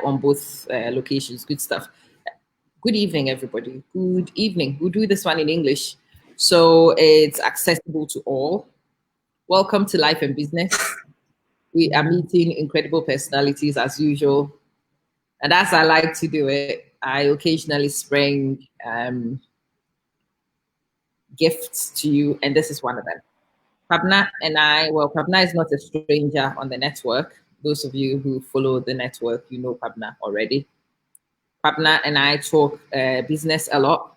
on both locations. Good stuff. Good evening, everybody. Good evening. We'll do this one in English, so it's accessible to all. Welcome to Life and Business. We are meeting incredible personalities as usual. And as I like to do it, I occasionally spring gifts to you, and this is one of them. Kwabena and I, well, Kwabena is not a stranger on the network. Those of you who follow the network, you know Kwabena already. Kwabena and I talk business a lot.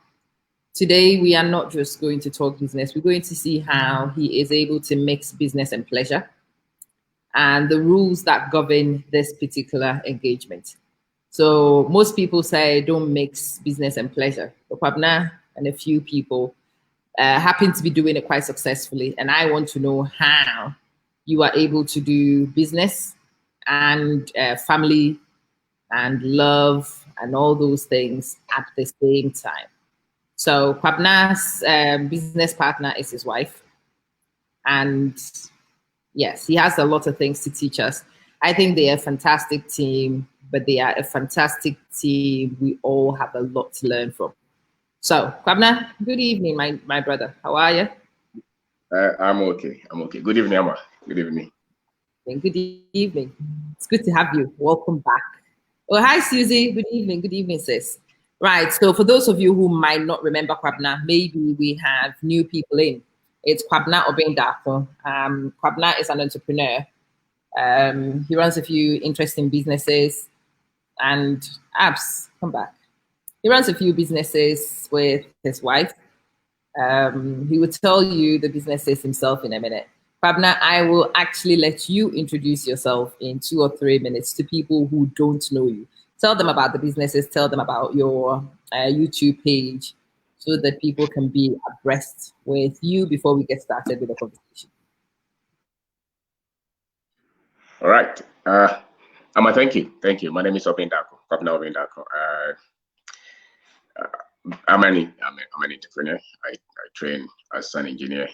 Today, we are not just going to talk business. We're going to see how he is able to mix business and pleasure and the rules that govern this particular engagement. So most people say don't mix business and pleasure. But Kwabena and a few people happen to be doing it quite successfully. And I want to know how you are able to do business and family and love and all those things at the same time. So Kwabena's business partner is his wife. And yes, he has a lot of things to teach us. I think they are a fantastic team, but they are a fantastic team we all have a lot to learn from. So, Kwabena, good evening, my brother. How are you? I'm okay. Good evening, Ama. Good evening. Good evening. It's good to have you. Welcome back. Oh, hi, Susie. Good evening. Good evening, sis. Right. So, for those of you who might not remember Kwabena, maybe we have new people in. It's Kwabena Obendako. Kwabena is an entrepreneur. He runs a few interesting businesses and apps. Come back. He runs a few businesses with his wife. He will tell you the businesses himself in a minute. Kwabena, I will actually let you introduce yourself in 2 or 3 minutes to people who don't know you. Tell them about the businesses, tell them about your YouTube page so that people can be abreast with you before we get started with the conversation. All right. Ama, thank you. My name is Obendako, Kwabena Obendako. I'm an entrepreneur. I train as an engineer.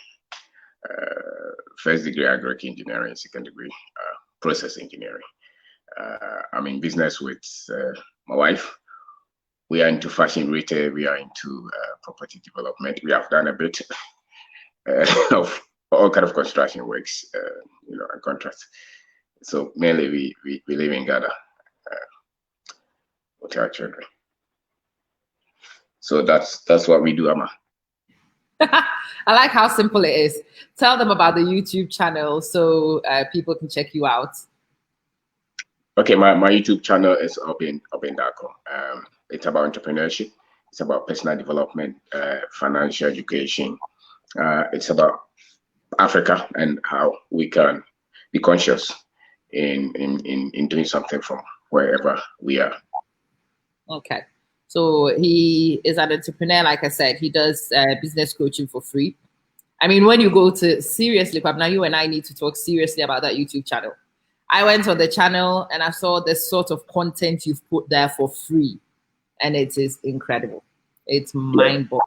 First degree agric engineering, second degree process engineering. I'm in business with my wife. We are into fashion retail. We are into property development. We have done a bit of all kind of construction works, and contracts. So mainly we live in Ghana with our children. So that's what we do, Ama. I like how simple it is. Tell them about the YouTube channel so people can check you out. Okay, my YouTube channel is Obendako. It's about entrepreneurship. It's about personal development, financial education. It's about Africa and how we can be conscious in doing something from wherever we are. Okay. So he is an entrepreneur, like I said. He does business coaching for free. I mean, when you go to, seriously, Kwabena, you and I need to talk seriously about that YouTube channel. I went on the channel and I saw the sort of content you've put there for free. And it is incredible. It's mind-boggling.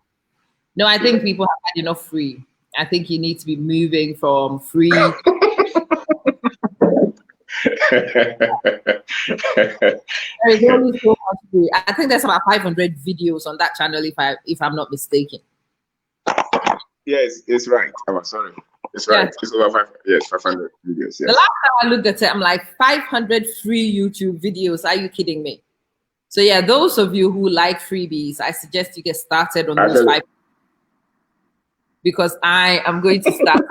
No, I think people have had enough free. I think you need to be moving from free. There is only so much free. I think there's about 500 videos on that channel, if I'm not mistaken. Yes, it's right. I'm sorry. It's right. Yeah. It's over 500 videos. Yes. The last time I looked at it, I'm like 500 free YouTube videos. Are you kidding me? So yeah, those of you who like freebies, I suggest you get started on those 5. Because I am going to start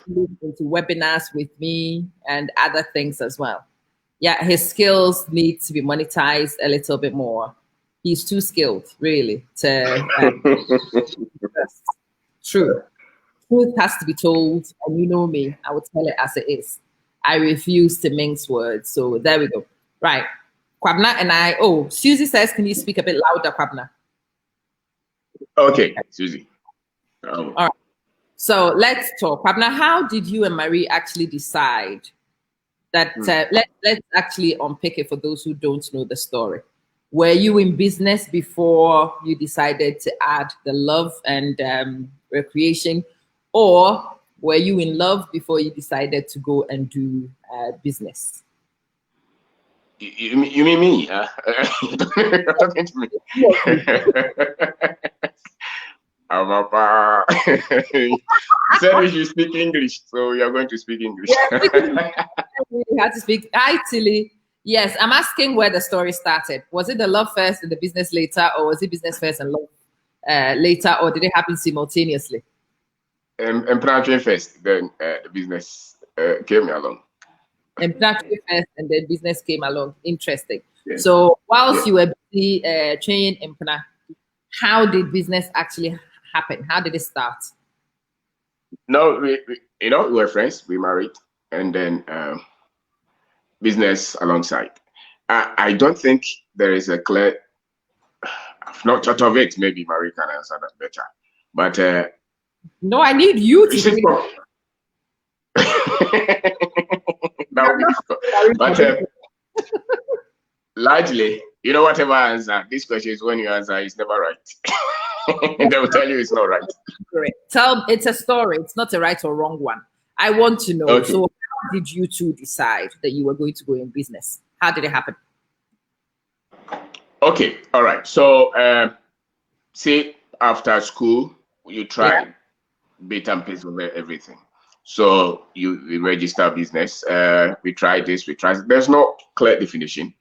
into webinars with me and other things as well. Yeah, his skills need to be monetized a little bit more. He's too skilled, really, to true. Truth has to be told, and you know me, I will tell it as it is. I refuse to mince words. So there we go. Right. Kwabena and I, Susie says, can you speak a bit louder, Kwabena? Okay, Susie. All right. So let's talk. Kwabena, how did you and Marie actually decide that, let's actually unpick it for those who don't know the story. Were you in business before you decided to add the love and recreation? Or were you in love before you decided to go and do business? You mean me? You're talking to me. You said we should speak English, so you're going to speak English. We had to speak. Hi, Tilly. Yes, I'm asking where the story started. Was it the love first and the business later, or was it business first and love later, or did it happen simultaneously? And planting first, then the business came along. And planting first, and then business came along. Interesting. Yes. So, whilst you were busy training in Mpna, how did business actually happen? How did it start? No, we were friends. We married, and then business alongside. I don't think there is a clear. I've not thought of it. Maybe Marie can answer that better. But no, I need you to. That would be difficult. But largely, whatever answer this question is, when you answer, it's never right. They will tell you it's not right. It's a story. It's not a right or wrong one. I want to know. Okay. So, how did you two decide that you were going to go in business? How did it happen? Okay, all right. So, say after school, you try bit and piece of everything. So we register business. We try this. We try. There's no clear definition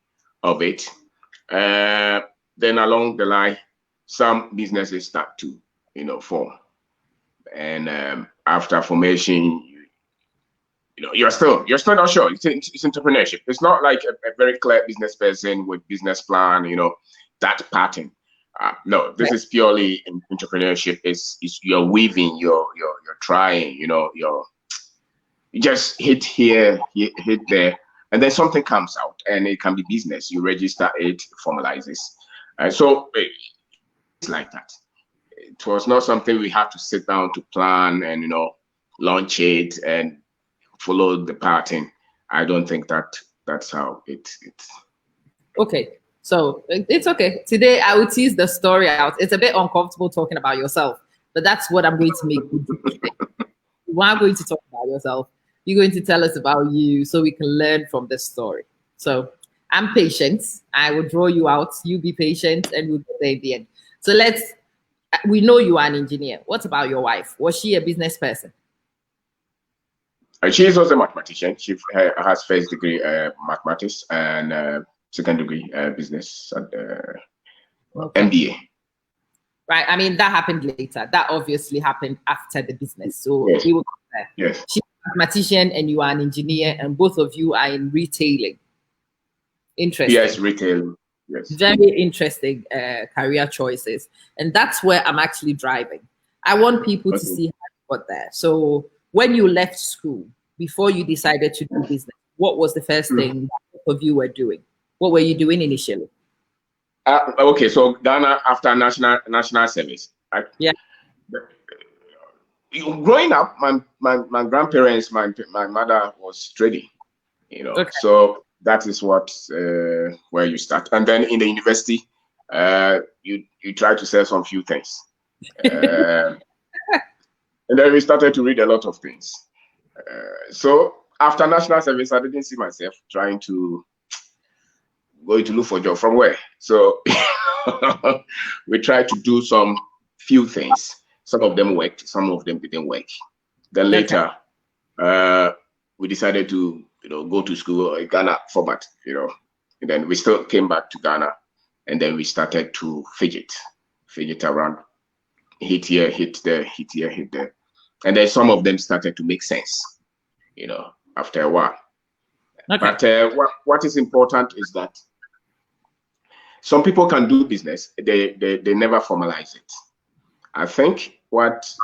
of it. Then along the line, some businesses start to form, and after formation, you're still not sure. It's entrepreneurship. It's not like a very clear business person with business plan. That pattern. No, this is purely entrepreneurship. Is you're weaving, you're trying. You just hit here, hit there, and then something comes out, and it can be business. You register it, formalizes. So it's like that. It was not something we had to sit down to plan and launch it and follow the pattern. I don't think that's how it's. Okay, so it's okay. Today I will tease the story out. It's a bit uncomfortable talking about yourself, but that's what I'm going to make you do today. You are going to talk about yourself. You're going to tell us about you so we can learn from this story. So I'm patient. I will draw you out. You be patient and we'll get there in the end. So we know you are an engineer. What about your wife? Was she a business person? She is also a mathematician. She has first degree mathematics and second degree business at MBA. Right. I mean, that happened later. That obviously happened after the business. So yes. We will come there. Yes. She's a mathematician and you are an engineer, and both of you are in retailing. Interesting. Yes, retail. Yes. Very interesting career choices. And that's where I'm actually driving. I want people to see how you got there. So when you left school, before you decided to do business, what was the first thing that both of you were doing? What were you doing initially? Okay, so Ghana after national service. Growing up, my grandparents, my mother was trading, okay. So that is what where you start, and then in the university, you try to sell some few things, and then we started to read a lot of things. So after national service, I didn't see myself trying to going to look for a job from where. So we tried to do some few things. Some of them worked, some of them didn't work. Then later, we decided to go to school in Ghana format, and then we still came back to Ghana, and then we started to fidget around, hit here, hit there, hit here, hit there, and then some of them started to make sense, after a while. Okay. But what is important is that some people can do business, they never formalize it. I think what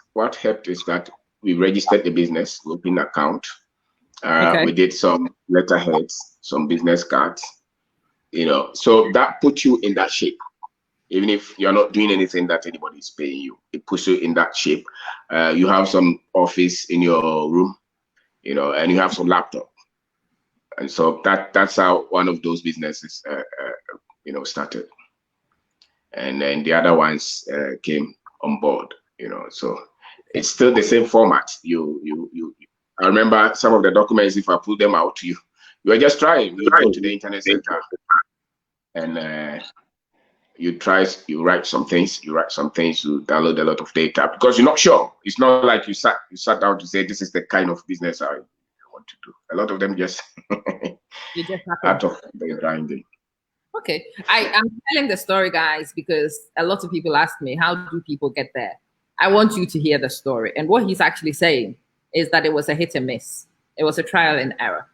helped is that we registered the business, we opened an account, we did some letterheads, some business cards, so that puts you in that shape. Even if you're not doing anything that anybody is paying you, it puts you in that shape. You have some office in your room, and you have some laptop. And so that's how one of those businesses, started. And then the other ones came on board, so it's still the same format. I remember some of the documents, if I pull them out, you You are just trying. You go to the internet center and you write some things, you download a lot of data because you're not sure. It's not like you sat down to say this is the kind of business I want to do. A lot of them just You just out of the grinding. Okay, I'm telling the story, guys, because a lot of people ask me, how do people get there? I want you to hear the story. And what he's actually saying is that it was a hit and miss. It was a trial and error,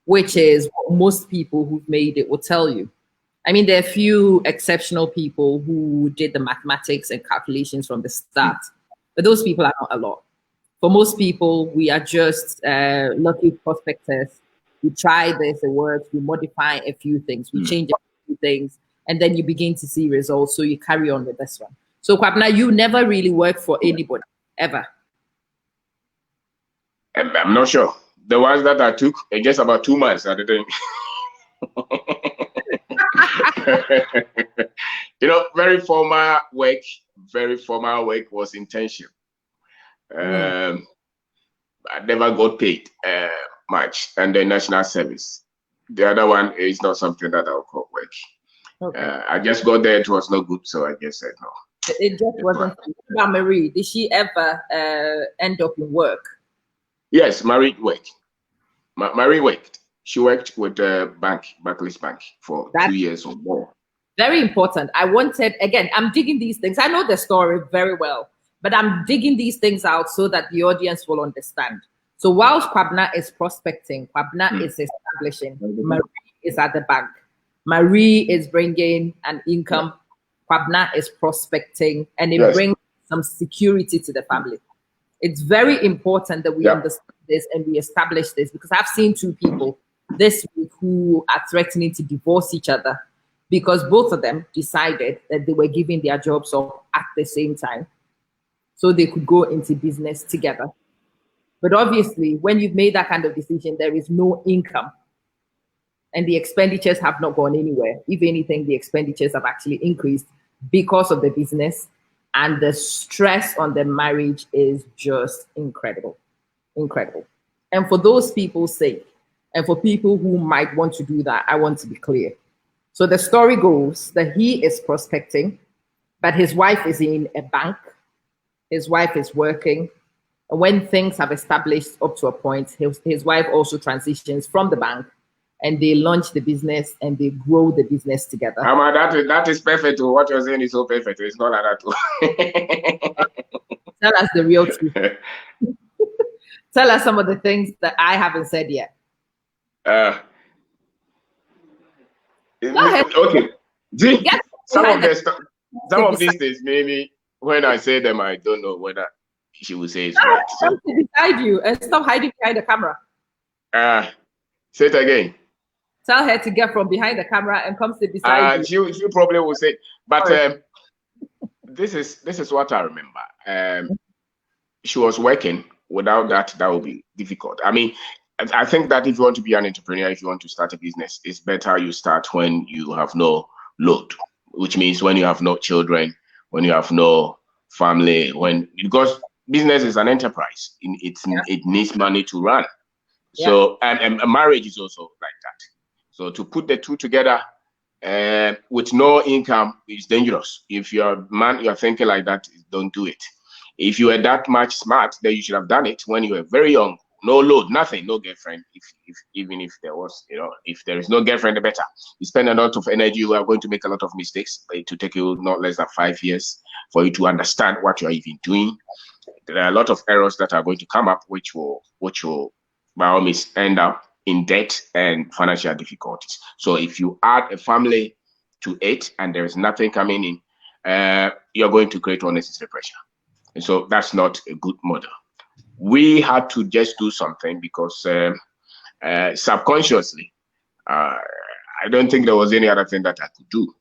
which is what most people who've made it will tell you. I mean, there are a few exceptional people who did the mathematics and calculations from the start, but those people are not a lot. For most people, we are just lucky prospectors. We try this, it works, we modify a few things, we change a few things, and then you begin to see results. So you carry on with this one. So Kwabena, you never really worked for anybody, ever. I'm not sure. The ones that I took, in just about 2 months, I didn't. Very formal work was internship. I never got paid much, and the national service. The other one is not something that I'll call work. Okay. I just got there, it was not good, so I just said no. It just wasn't. About Marie, did she ever end up in work? Yes, Marie worked. Marie worked. She worked with the Barclays Bank for 2 years or more. Very important. I'm digging these things. I know the story very well, but I'm digging these things out so that the audience will understand. So whilst Kwabena is prospecting, Kwabena is establishing, Marie is at the bank. Marie is bringing an income. Kwabena is prospecting, and it brings some security to the family. It's very important that we understand this and we establish this, because I've seen two people this week who are threatening to divorce each other because both of them decided that they were giving their jobs up at the same time so they could go into business together. But obviously, when you've made that kind of decision, there is no income and the expenditures have not gone anywhere. If anything, the expenditures have actually increased because of the business, and the stress on the marriage is just incredible. Incredible. And for those people's sake, and for people who might want to do that, I want to be clear. So the story goes that he is prospecting, but his wife is in a bank. His wife is working. And when things have established up to a point, his wife also transitions from the bank, and they launch the business and they grow the business together. Ama, that is perfect. What you're saying is so perfect. It's not like that. Tell us the real truth. Tell us some of the things that I haven't said yet. Okay. Some of these things, maybe when I say them, I don't know whether she will say it's right. So. Beside you and stop hiding behind the camera. Say it again. Tell her to get from behind the camera and come sit beside you. She probably will say, but this is what I remember. She was working. Without that would be difficult. I mean, I think that if you want to be an entrepreneur, if you want to start a business, it's better you start when you have no load, which means when you have no children, when you have no family, because business is an enterprise. It needs money to run. Yeah. So and marriage is also like that. So to put the two together with no income is dangerous. If you're a man, you're thinking like that, don't do it. If you were that much smart, then you should have done it when you were very young. No load, nothing, no girlfriend. Even if there was, if there is no girlfriend, the better. You spend a lot of energy, you are going to make a lot of mistakes. It will take you not less than 5 years for you to understand what you are even doing. There are a lot of errors that are going to come up, which will by all means end up in debt and financial difficulties. So if you add a family to it and there is nothing coming in, you're going to create unnecessary pressure. And so that's not a good model. We had to just do something because subconsciously, I don't think there was any other thing that I could do,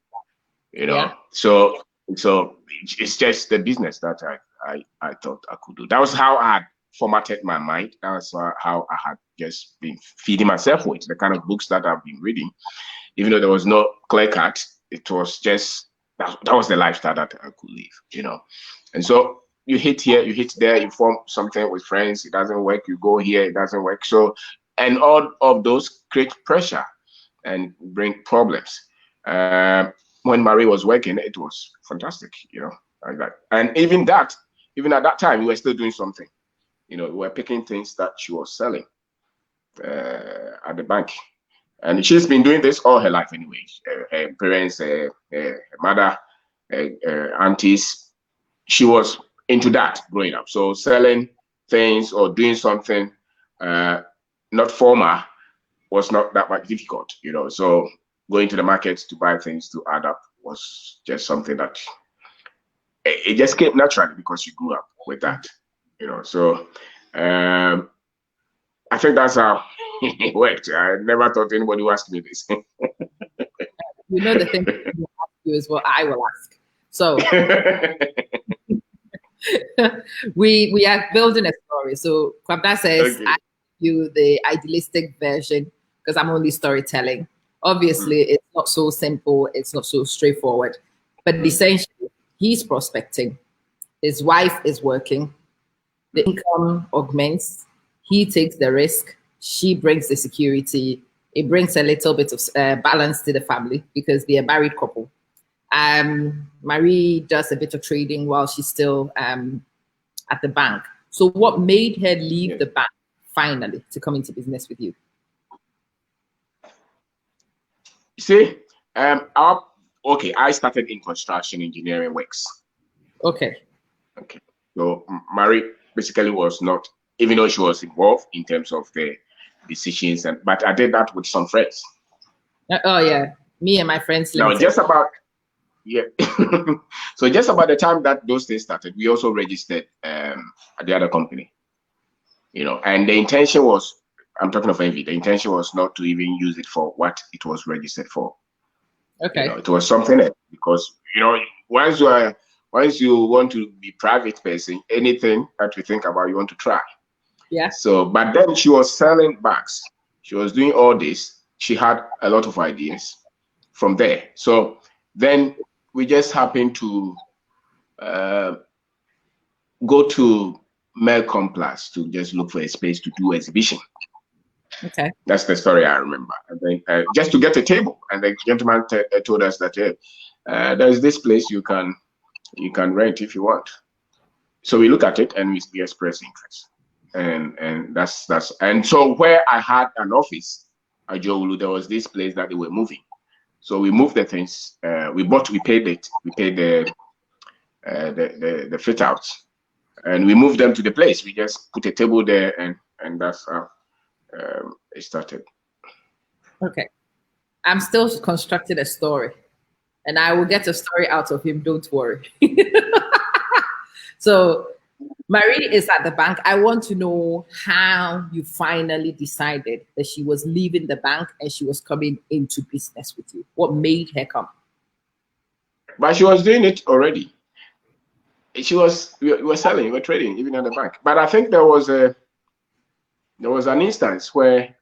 Yeah. So it's just the business that I thought I could do. That was how I had formatted my mind. That was how I had just been feeding myself with the kind of books that I've been reading. Even though there was no clear cut, it was just that was the lifestyle that I could live, And so you hit here, you hit there, you form something with friends, it doesn't work, you go here, it doesn't work. So and all of those create pressure and bring problems. When Marie was working, it was fantastic, like that. And even at that time, we were still doing something. We were picking things that she was selling at the bank. And she's been doing this all her life anyway. Her parents, her mother, aunties, she was into that growing up. So selling things or doing something not formal was not that much difficult, So going to the market to buy things to add up was just something that it just came naturally because you grew up with that, So I think that's how it worked. I never thought anybody would ask me this. The thing you ask you is what I will ask. So we are building a story. So Kwabena says, okay, I give you the idealistic version because I'm only storytelling. Obviously, it's not so simple. It's not so straightforward. But essentially, he's prospecting. His wife is working. The income augments. He takes the risk. She brings the security. It brings a little bit of balance to the family because they're a married couple. Marie does a bit of trading while she's still at the bank. So what made her leave the bank finally to come into business with you? See, I started in construction engineering works. Okay. So Marie basically was not, even though she was involved in terms of the decisions, but I did that with some friends. Oh yeah, me and my friends. Now, just about so just about the time that those things started, we also registered at the other company, and the intention was, I'm talking of Envy, the intention was not to even use it for what it was registered for. Okay. It was something else because, once you want to be private person, anything that you think about, you want to try. Yeah. So, but then she was selling bags. She was doing all this. She had a lot of ideas from there. So then we just happened to go to Melcom Plus to just look for a space to do exhibition. Okay. That's the story I remember. And then just to get a table, and the gentleman told us that there's this place you can rent if you want. So we look at it and we express interest, and that's and so where I had an office at Jowulu, there was this place that they were moving. So we moved the things. We paid the fit outs, and we moved them to the place. We just put a table there, and that's how it started. Okay, I'm still constructing a story, and I will get a story out of him. Don't worry. So Marie is at the bank. I want to know how you finally decided that she was leaving the bank and she was coming into business with you. What made her come? But she was doing it already. We were selling, we were trading, even at the bank. But I think there was an instance where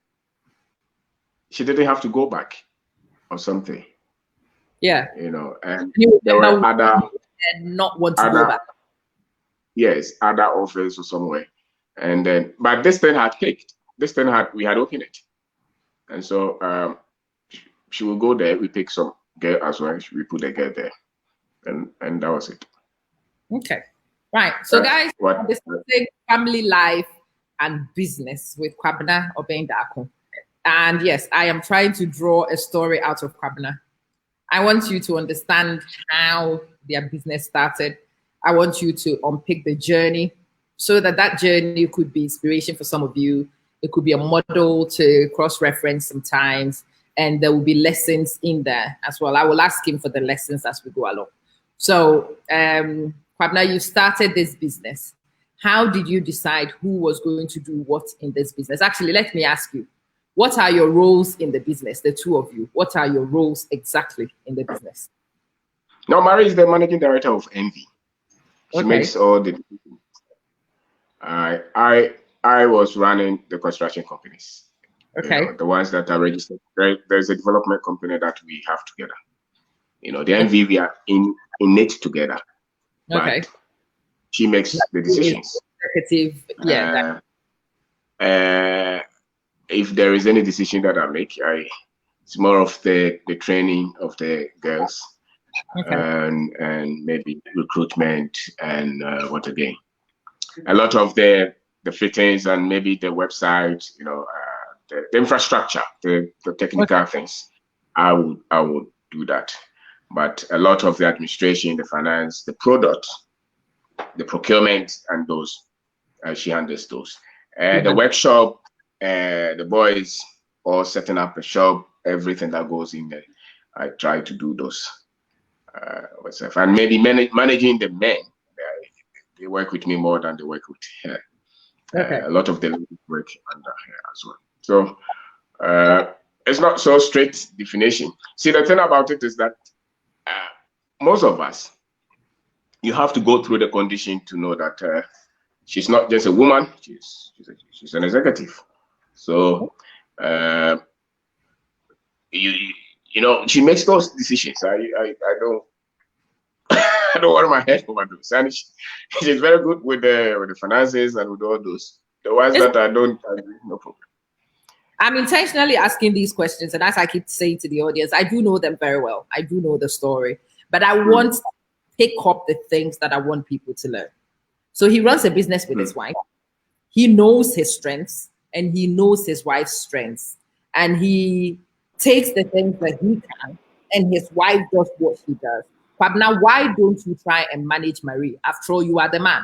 she didn't have to go back or something. Yeah. And there were other not want to go back. Yes, other offers or somewhere. And then, but this thing had clicked. We had opened it. And so she will go there, we pick some girl as well, we put the girl there. And that was it. Okay. Right. So guys, this is family life and business with Kwabena Obendako. And yes, I am trying to draw a story out of Kwabena. I want you to understand how their business started. I want you to unpick the journey so that journey could be inspiration for some of you. It could be a model to cross-reference sometimes, and there will be lessons in there as well. I will ask him for the lessons as we go along. So, Kwabena, you started this business. How did you decide who was going to do what in this business? Actually, let me ask you, what are your roles in the business, the two of you? What are your roles exactly in the business? No, Marie is the managing director of Envy. She makes all the. I was running the construction companies. Okay. The ones that are registered. There's a development company that we have together. The Envy, we are in it together. Okay. But she makes the decisions. Executive, yeah. if there is any decision that I make, it's more of the training of the girls, Okay. and maybe recruitment and what again, a lot of the fittings and maybe the website, the infrastructure, the technical things. I would do that, but a lot of the administration, the finance, the product, the procurement, and those, she handles those. The workshop, the boys all setting up a shop, everything that goes in there, I try to do those myself. And maybe managing the men, they work with me more than they work with her. A lot of them work under her as well. So it's not so strict definition. See, the thing about it is that most of us, you have to go through the condition to know that she's not just a woman, she's an executive. So she makes those decisions. I don't I don't want my head over those. And she's very good with the finances and with all those. The ones that I don't agree, no problem. I'm intentionally asking these questions, and as I keep saying to the audience, I do know them very well. I do know the story, but I want to pick up the things that I want people to learn. So he runs a business with his wife. He knows his strengths and he knows his wife's strengths, and he takes the things that he can, and his wife does what she does. But now, why don't you try and manage Marie? After all, you are the man.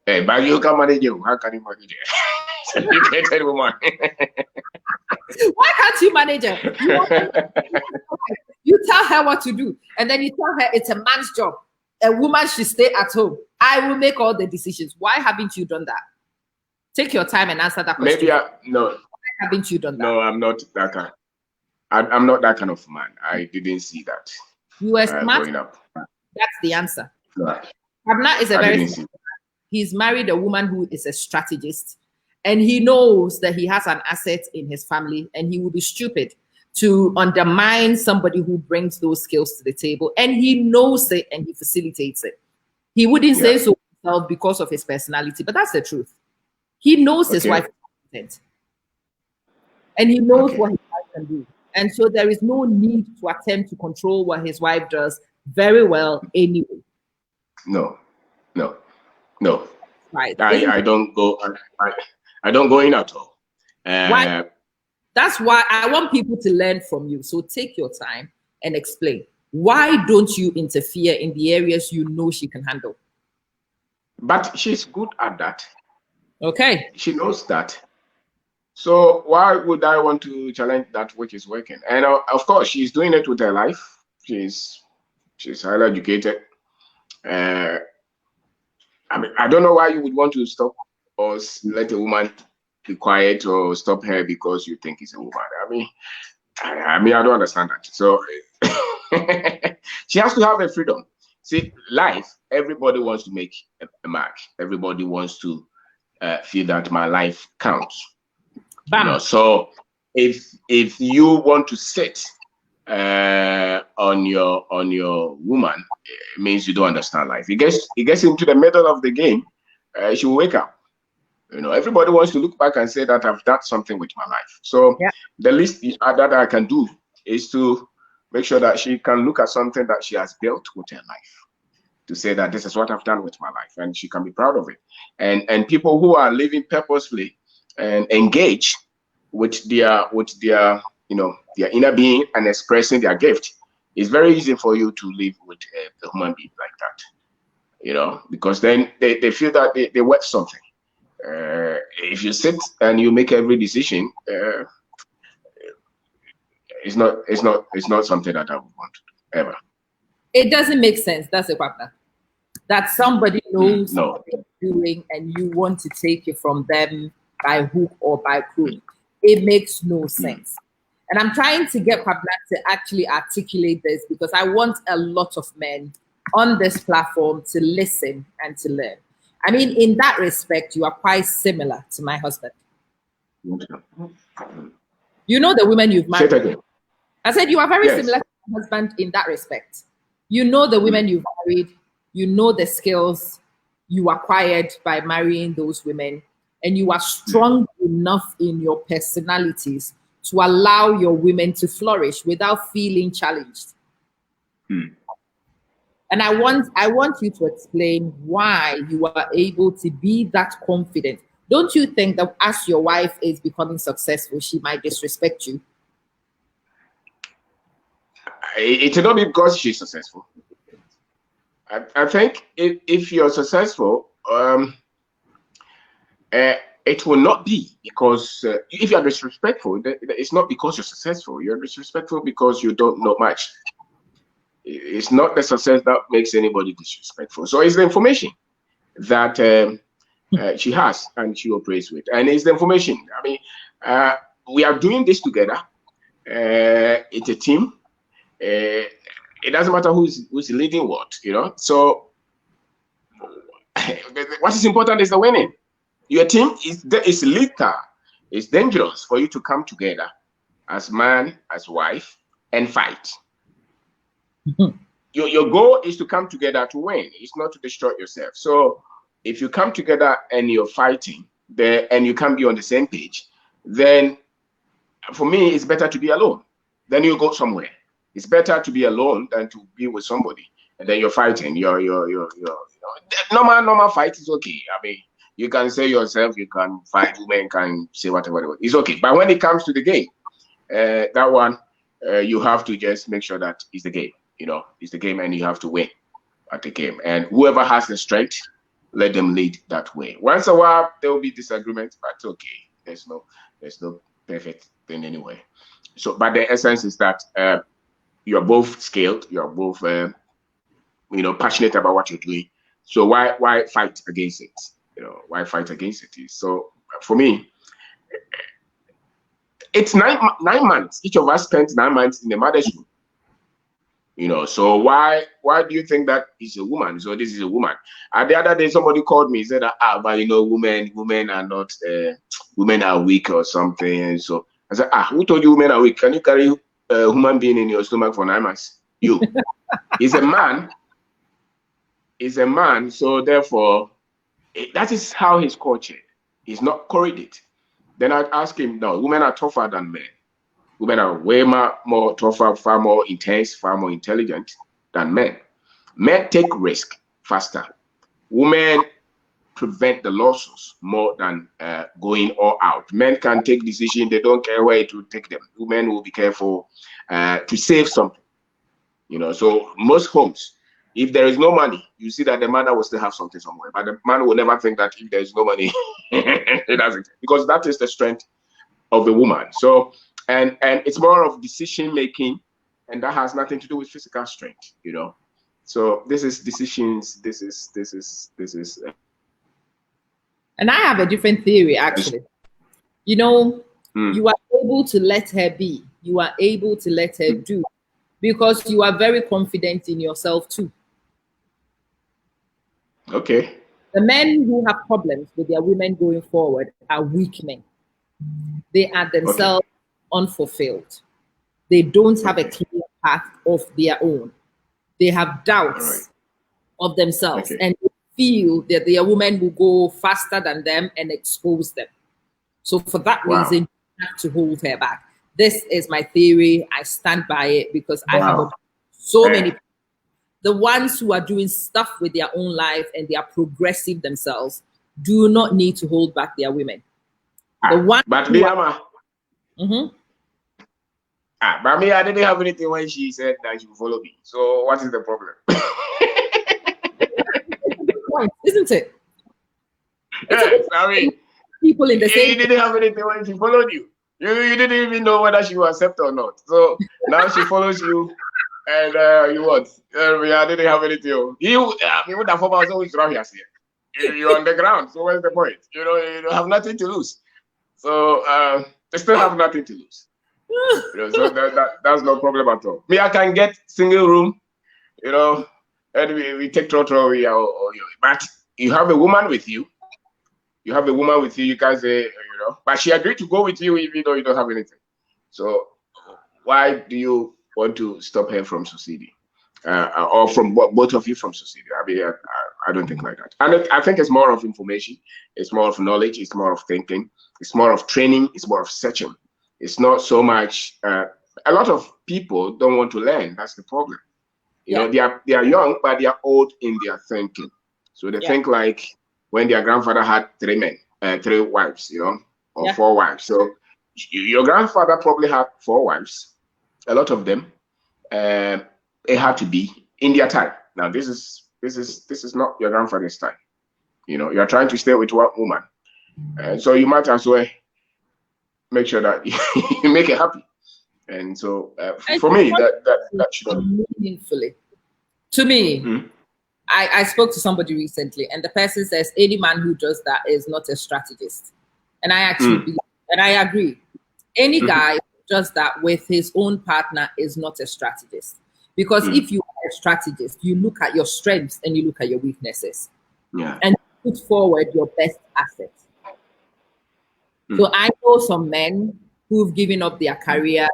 Hey, but you can manage you. How can you manage it? Educated woman. Why can't you manage her? You tell her what to do, and then you tell her it's a man's job. A woman should stay at home. I will make all the decisions. Why haven't you done that? Take your time and answer that question. Maybe no. Why haven't you done that? No, I'm not that kind. I'm not that kind of man. I didn't see that. You were smart. Growing up. That's the answer. No, Kwabena is a very smart man. He's married a woman who is a strategist, and he knows that he has an asset in his family, and he would be stupid to undermine somebody who brings those skills to the table, and he knows it and he facilitates it. He wouldn't say so himself because of his personality, but that's the truth. He knows his wife is competent, and he knows what his wife can do. And so there is no need to attempt to control what his wife does very well anyway. No. Right. I don't go. I don't go in at all. Why? That's why I want people to learn from you. So take your time and explain. Why don't you interfere in the areas you know she can handle? But she's good at that. Okay. She knows that. So why would I want to challenge that which is working? And of course, she's doing it with her life. She's highly educated. I mean, I don't know why you would want to stop or let a woman be quiet or stop her because you think it's a woman. I mean, I don't understand that. So she has to have a freedom. See, life, everybody wants to make a mark. Everybody wants to feel that my life counts. So if you want to sit on your woman, it means you don't understand life. It gets into the middle of the game, she will wake up. Everybody wants to look back and say that I've done something with my life. So the least that I can do is to make sure that she can look at something that she has built with her life, to say that this is what I've done with my life, and she can be proud of it. And people who are living purposefully and engage with their their inner being and expressing their gift, it's very easy for you to live with a human being like that, because then they feel that they're worth something. If you sit and you make every decision, it's not something that I would want to do ever. It doesn't make sense. That's a partner. That somebody knows what they're doing and you want to take it from them by hook or by crook. It makes no sense. And I'm trying to get Kwabena to actually articulate this because I want a lot of men on this platform to listen and to learn. I mean, in that respect, you are quite similar to my husband. You know the women you've married. I said you are very similar to my husband in that respect. You know the women you've married. You know the skills. you acquired by marrying those women, and you are strong enough in your personalities to allow your women to flourish without feeling challenged. And I want you to explain why you are able to be that confident. Don't you think that as your wife is becoming successful, she might disrespect you? It will not be because she's successful. I think if you're successful, it will not be because if you're disrespectful, it's not because you're successful. You're disrespectful because you don't know much. It's not the success that makes anybody disrespectful. So it's the information that she has and she operates with. And it's the information. I mean, we are doing this together. It's a team. It doesn't matter who's leading what, you know. So what is important is the winning. Your team is lethal. It's dangerous for you to come together as man, as wife, and fight. Your goal is to come together to win. It's not to destroy yourself. So if you come together and you're fighting there and you can't be on the same page, then for me, it's better to be alone. Then you go somewhere. It's better to be alone than to be with somebody. And then you're fighting. Normal fight is okay. I mean, you can say yourself, you can fight, women can say whatever. It's okay. But when it comes to the game, that one, you have to just make sure that it's the game. You know, it's the game and you have to win at the game. And whoever has the strength, let them lead that way. Once in a while, there will be disagreements, but it's okay. There's no perfect thing anyway. So, but the essence is that you're both skilled, you're both, passionate about what you're doing. So why fight against it? You know, why fight against it? So for me, it's 9 months. Each of us spent 9 months in the mother's room. You know, so why do you think that is a woman? So this is a woman. The other day, somebody called me, said, but you know, women are not, women are weak or something. And so I said, who told you women are weak? Can you carry a human being in your stomach for 9 months? You. He's a man. He's a man. So therefore, that is how he's cultured. He's not correlated. Then I'd ask him, no, women are tougher than men. Women are way more tougher, far more intense, far more intelligent than men. Men take risk faster. Women prevent the losses more than going all out. Men can take decisions, they don't care where it will take them. Women will be careful to save something. You know, so most homes, if there is no money, you see that the mother will still have something somewhere. But the man will never think that if there is no money, it doesn't. Because that is the strength of the woman. So, and it's more of decision making, and that has nothing to do with physical strength, you know. So this is decisions. This is. And I have a different theory, actually. You know, you are able to let her be. You are able to let her do, because you are very confident in yourself too. Okay. The men who have problems with their women going forward are weak men. They are themselves unfulfilled. They don't have a clear path of their own. They have doubts of themselves, and they feel that their woman will go faster than them and expose them. So for that reason, you have to hold her back. This is my theory. I stand by it because I have so many people. The ones who are doing stuff with their own life and they are progressive themselves do not need to hold back their women. The one but me, but me, I didn't have anything when she said that she would follow me. So what is the problem? Isn't it? Yes, I mean, people in the same. You didn't have anything when she followed you. You didn't even know whether she will accept or not. So now she follows you, and you what? I didn't have anything. I mean, what the fuck was always around here? You're on the ground. So what's the point? You know, you don't have nothing to lose. So they still have nothing to lose. You know, so that's no problem at all. Me, I can get single room, you know, and we take trotro, but you have a woman with you. You have a woman with you, you can say, you know, but she agreed to go with you even though you don't have anything. So why do you want to stop her from succeeding? Or from both of you from succeeding? I mean, I don't think like that. And I think it's more of information. It's more of knowledge. It's more of thinking. It's more of training. It's more of searching. It's not so much. A lot of people don't want to learn. That's the problem. You know, they are young, but they are old in their thinking. So they think like when their grandfather had 3 wives, you know, or 4 wives. So your grandfather probably had 4 wives. A lot of them, it had to be in their time. Now this is not your grandfather's time. You know, you're trying to stay with one woman, and so you might as well make sure that you make it happy. And so for me, that should meaningfully. To me, I spoke to somebody recently, and the person says any man who does that is not a strategist. And I actually believe, and I agree. Any guy who does that with his own partner is not a strategist. Because if you are a strategist, you look at your strengths and you look at your weaknesses. And put forward your best assets. So I know some men who've given up their career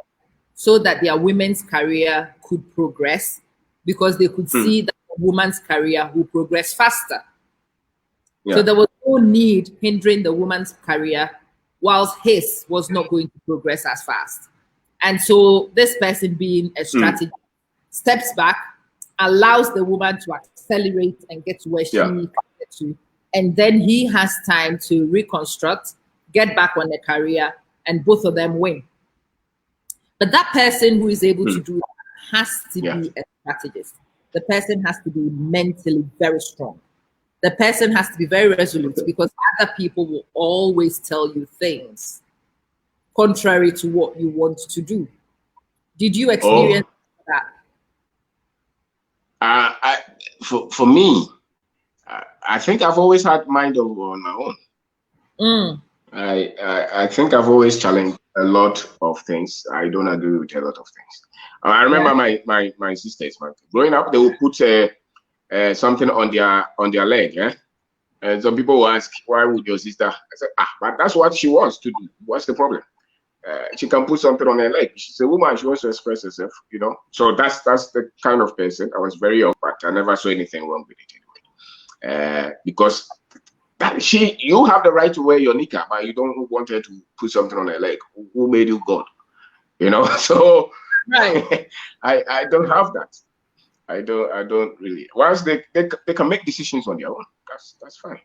so that their women's career could progress, because they could see that a woman's career will progress faster. So there was no need hindering the woman's career whilst his was not going to progress as fast. And so this person, being a strategist, steps back, allows the woman to accelerate and get to where she needs to get to. And then he has time to reconstruct, get back on the career, and both of them win. But that person who is able to do that has to be a strategist. The person has to be mentally very strong. The person has to be very resolute, because other people will always tell you things contrary to what you want to do. Did you experience that? For me, I think I've always had mind on my own. I think I've always challenged a lot of things. I don't agree with a lot of things. I remember my sisters, growing up, they would put something on their leg, and some people will ask, why would your sister? I said, but that's what she wants to do. What's the problem? She can put something on her leg. She's a woman. She wants to express herself, you know. So that's the kind of person. I was very young, but I never saw anything wrong with it anyway. Because you have the right to wear your niqab, but you don't want her to put something on her leg. Who made you God? You know. So I don't have that. I don't really. Once they can make decisions on their own, that's fine.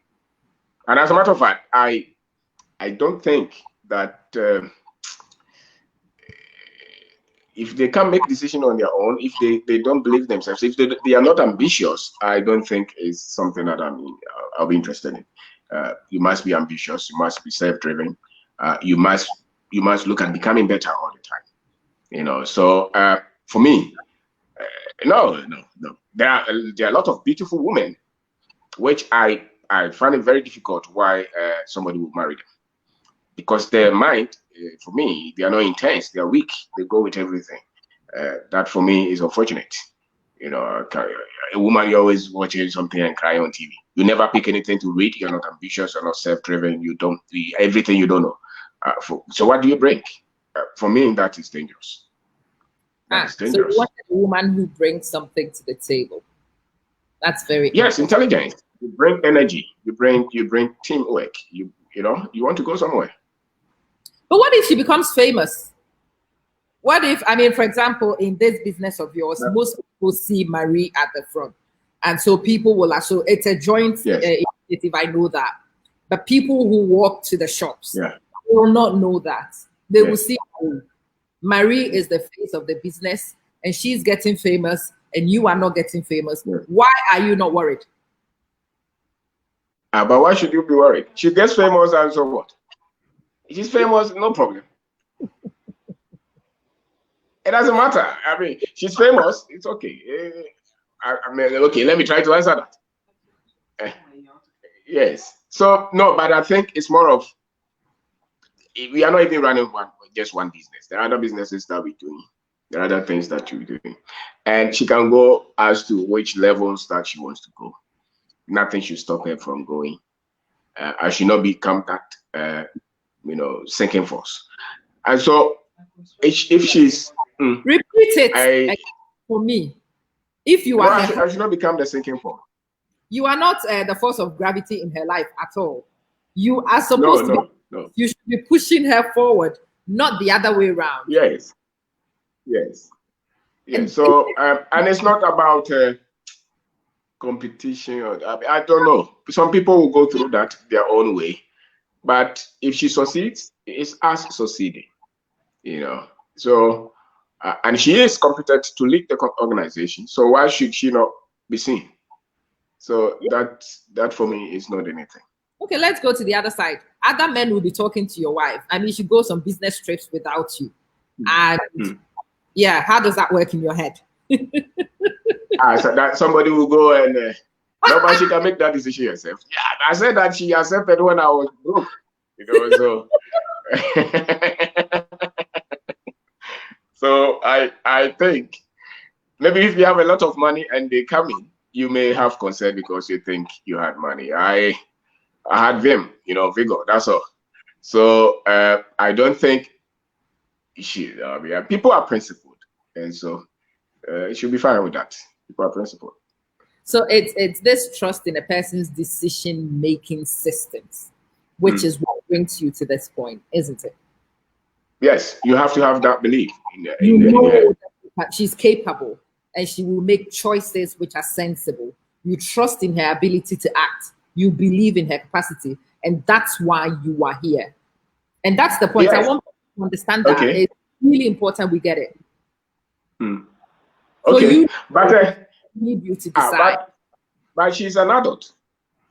And as a matter of fact, I don't think that if they can make decisions on their own, if they don't believe themselves, if they are not ambitious, I don't think is something that I'll be interested in. You must be ambitious. You must be self-driven. You must look at becoming better all the time. You know. So for me, no. There are a lot of beautiful women, which I find it very difficult why somebody would marry them, because their mind, for me, they are not intense. They are weak. They go with everything. That for me is unfortunate. You know, a woman, you're always watching something and cry on TV. You never pick anything to read. You're not ambitious. You're not self-driven. You don't everything you don't know. So what do you bring? For me, that is dangerous. So you want a woman who brings something to the table. That's very intelligent. You bring energy. You bring teamwork. You know, you want to go somewhere. But what if she becomes famous? What if, for example, in this business of yours, most people see Marie at the front, and so people will so it's a joint initiative. I know that, but people who walk to the shops will not know that. They will see Marie is the face of the business, and she's getting famous, and you are not getting famous. Why are you not worried? But why should you be worried? She gets famous, and so what? She's famous, no problem. It doesn't matter. She's famous. It's okay. Okay, let me try to answer that. Yes. So, no, but I think it's more of, we are not even running just one business. There are other businesses that we're doing. There are other things that you're doing. And she can go as to which levels that she wants to go. Nothing should stop her from going. I should not become that, sinking force. And so, if she's... Repeat it for me. If you are... I should not become the sinking force. You are not the force of gravity in her life at all. You are supposed to be. No. You should be pushing her forward, not the other way around. Yes. So, and it's not about competition. I don't know. Some people will go through that their own way, but if she succeeds, it's us succeeding. So, and she is competent to lead the organization. So why should she not be seen? So that for me is not anything. Okay, let's go to the other side. Other men will be talking to your wife. I mean, she goes on business trips without you. And yeah, how does that work in your head? So that somebody will go and nobody she can make that decision herself. Yeah, I said that she accepted when I was broke. So so I think maybe if you have a lot of money and they come in, you may have concern because you think you had money. I had vim, vigor. That's all. So I don't think people are principled, and so it should be fine with that. People are principled. So it's this trust in a person's decision-making systems, which is what brings you to this point, isn't it? Yes, you have to have that belief. That she's capable and she will make choices which are sensible. You trust in her ability to act. You believe in her capacity, and that's why you are here. And that's the point. Yes. I want to understand that. Okay. It's really important we get it. Okay, so you need you to decide. But she's an adult.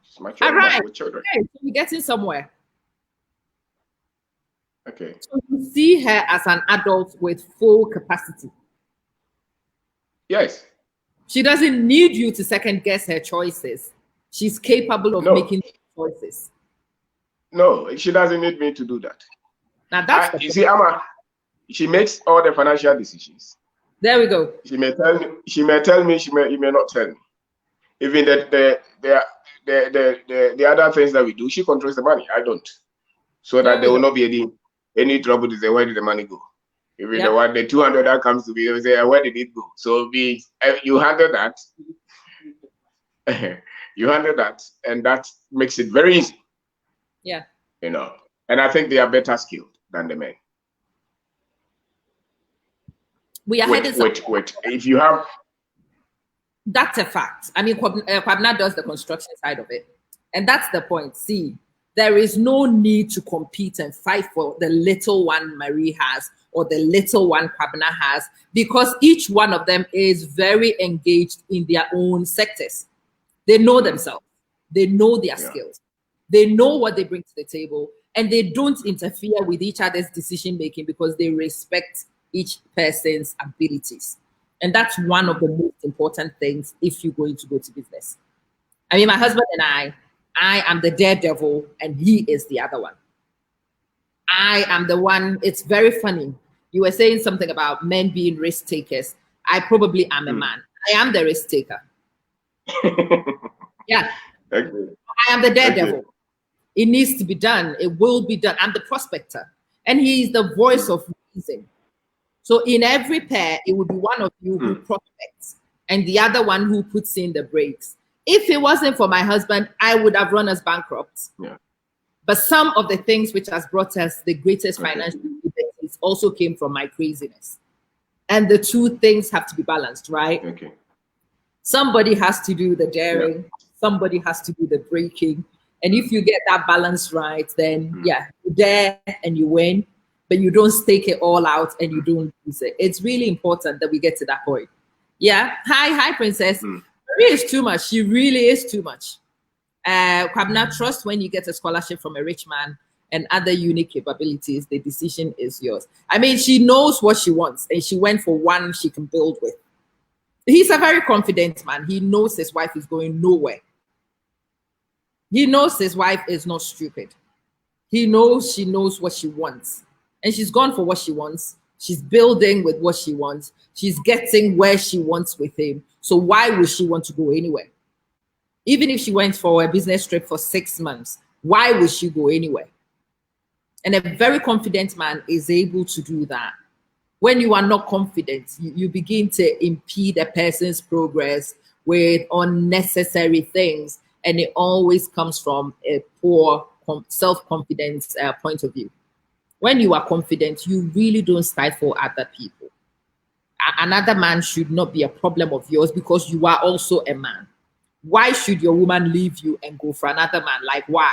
She's mature. All right. With children. Okay, so we're getting somewhere. Okay. So you see her as an adult with full capacity. Yes. She doesn't need you to second guess her choices. She's capable of making choices. No, she doesn't need me to do that. Now that's you see, Ama, she makes all the financial decisions. There we go. She may tell me, you may not tell me. Even the other things that we do, she controls the money. I don't. So that there will not be any trouble to say, where did the money go? Even the 200 that comes to me, they will say, where did it go? So you handle that. You handle that, and that makes it very easy. Yeah. And I think they are better skilled than the men. We are headed. Wait. If you have. That's a fact. I mean, Kwabena does the construction side of it. And that's the point. See, there is no need to compete and fight for the little one Marie has or the little one Kwabena has, because each one of them is very engaged in their own sectors. They know themselves. They know their skills. They know what they bring to the table, and they don't interfere with each other's decision-making because they respect each person's abilities. And that's one of the most important things if you're going to go to business. I mean, my husband and I am the daredevil and he is the other one. I am the one. It's very funny. You were saying something about men being risk takers. I probably am a man. I am the risk taker. Yeah. Okay. I am the daredevil. Okay. It needs to be done. It will be done. I'm the prospector. And he is the voice of reason. So in every pair, it would be one of you who prospects and the other one who puts in the brakes. If it wasn't for my husband, I would have run us bankrupt. Yeah. But some of the things which has brought us the greatest financial difficulties also came from my craziness. And the two things have to be balanced, right? Okay. Somebody has to do the daring. Somebody has to do the breaking. And if you get that balance right, then you dare and you win, but you don't stake it all out and you don't lose it. It's really important that we get to that point. Yeah. Hi, Princess. Marie is too much. She really is too much. Kwabena, trust when you get a scholarship from a rich man and other unique capabilities, the decision is yours. I mean, she knows what she wants and she went for one she can build with. He's a very confident man. He knows his wife is going nowhere. He knows his wife is not stupid. He knows she knows what she wants. And she's gone for what she wants. She's building with what she wants. She's getting where she wants with him. So why would she want to go anywhere? Even if she went for a business trip for 6 months, why would she go anywhere? And a very confident man is able to do that. When you are not confident, you begin to impede a person's progress with unnecessary things, and it always comes from a poor self-confidence point of view. When you are confident, you really don't stifle other people. Another man should not be a problem of yours because you are also a man. Why should your woman leave you and go for another man? Like, why?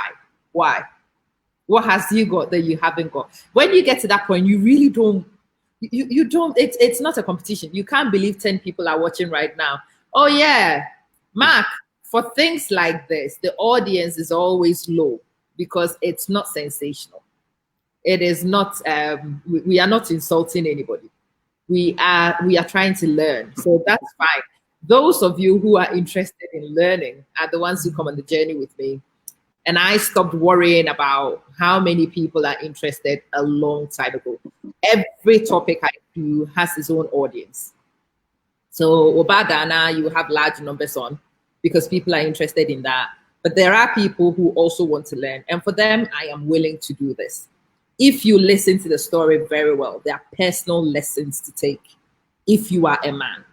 Why? What has you got that you haven't got? When you get to that point, you really don't, you don't, it's not a competition. You can't believe 10 people are watching right now. Oh yeah, Mark, for things like this, the audience is always low because it's not sensational. It is not, we are not insulting anybody. We are trying to learn. So that's fine. Those of you who are interested in learning are the ones who come on the journey with me. And I stopped worrying about how many people are interested a long time ago. Every topic I do has its own audience. So Obadana, you have large numbers on because people are interested in that. But there are people who also want to learn. And for them, I am willing to do this. If you listen to the story very well, there are personal lessons to take if you are a man.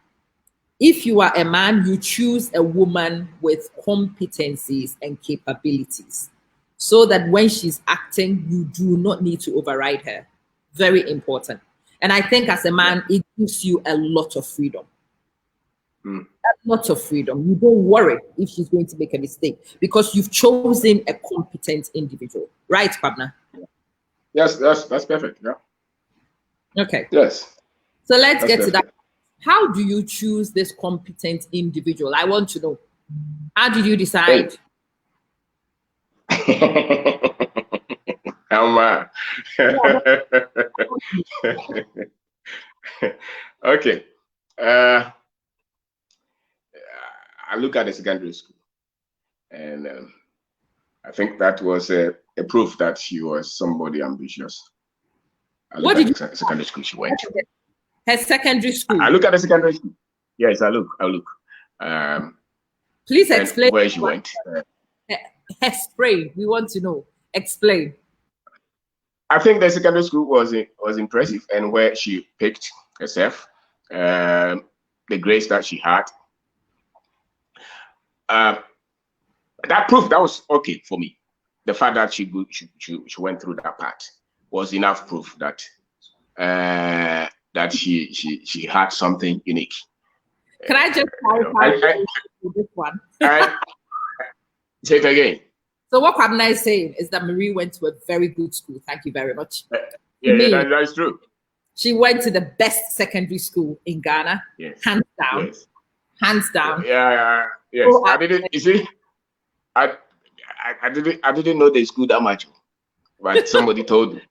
If you are a man, you choose a woman with competencies and capabilities so that when she's acting, you do not need to override her. Very important. And I think as a man, it gives you a lot of freedom. A lot of freedom. You don't worry if she's going to make a mistake because you've chosen a competent individual. Right, Kwabena? Yes, that's perfect. Yeah. Okay. Yes. So let's get to that. How do you choose this competent individual? I want to know. How did you decide? Ama. Okay. I look at the secondary school, and I think that was a proof that she was somebody ambitious. What did you secondary school she went to? Her secondary school. I look at the secondary school. Yes, I look. Please explain where she went. Explain. We want to know. Explain. I think the secondary school was impressive, and where she picked herself, the grades that she had. That proof that was okay for me. The fact that she went through that part was enough proof that that she had something unique. Can I just clarify this one? Say it again. So what Kwabena is saying is that Marie went to a very good school. Thank you very much. That is true. She went to the best secondary school in Ghana. Yes. Hands down. Yes. Hands down. Yeah. Yes. So I didn't. You see, I didn't know the school that much, but somebody told me.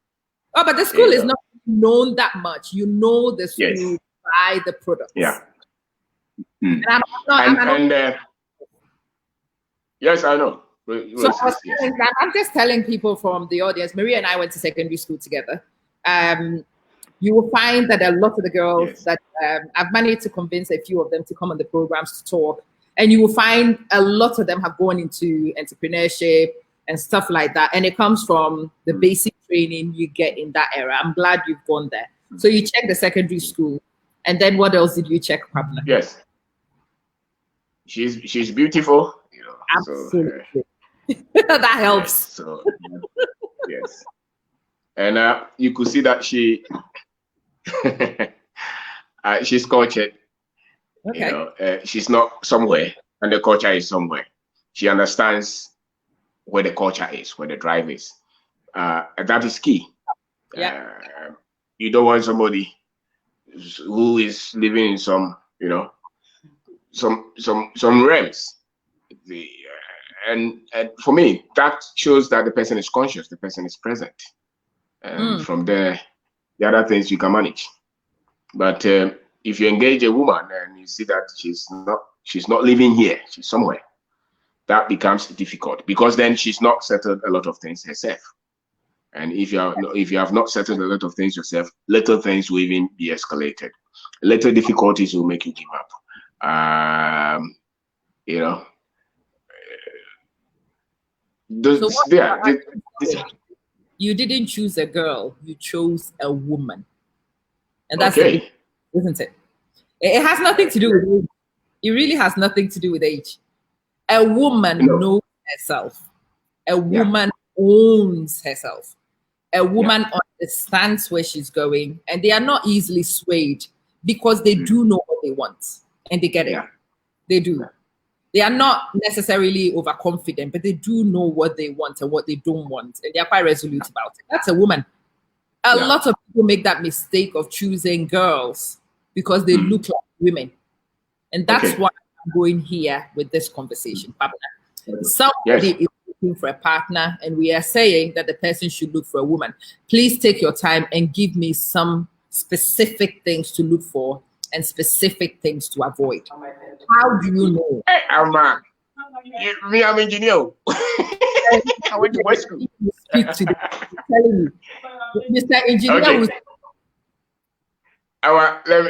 Oh, but the school is not known that much. You know the school by the product. Yeah. And yes, I know. So I'm just telling people from the audience, Maria and I went to secondary school together. You will find that a lot of the girls that I've managed to convince a few of them to come on the programs to talk. And you will find a lot of them have gone into entrepreneurship and stuff like that. And it comes from the basic training you get in that era. I'm glad you've gone there. So you check the secondary school. And then what else did you check, Kwabena? Yes. She's beautiful. Absolutely. So, that helps. Yes, so yes. And you could see that she's cultured. Okay. She's not somewhere, and the culture is somewhere. She understands where the culture is, where the drive is. And that is key. Yeah. You don't want somebody who is living in some realms. And for me, that shows that the person is conscious, the person is present. And from there, the other things you can manage. But if you engage a woman and you see that she's not living here, she's somewhere, that becomes difficult because then she's not settled a lot of things herself. And if you have not settled a lot of things yourself, little things will even be escalated. Little difficulties will make you give up. You didn't choose a girl, you chose a woman. And that's okay. Isn't it? It has nothing to do with you. It really has nothing to do with age. A woman knows herself. A woman owns herself. A woman understands where she's going, and they are not easily swayed because they do know what they want and they get it. They do. They are not necessarily overconfident, but they do know what they want and what they don't want, and they are quite resolute about it. That's a woman. A lot of people make that mistake of choosing girls because they look like women. And that's why I'm going here with this conversation, partner. Somebody is looking for a partner, and we are saying that the person should look for a woman. Please take your time and give me some specific things to look for and specific things to avoid. How do you know? Hey, Ama, I'm engineer. I went to boys school. Speak to them. I'm telling you, Mr. Engineer.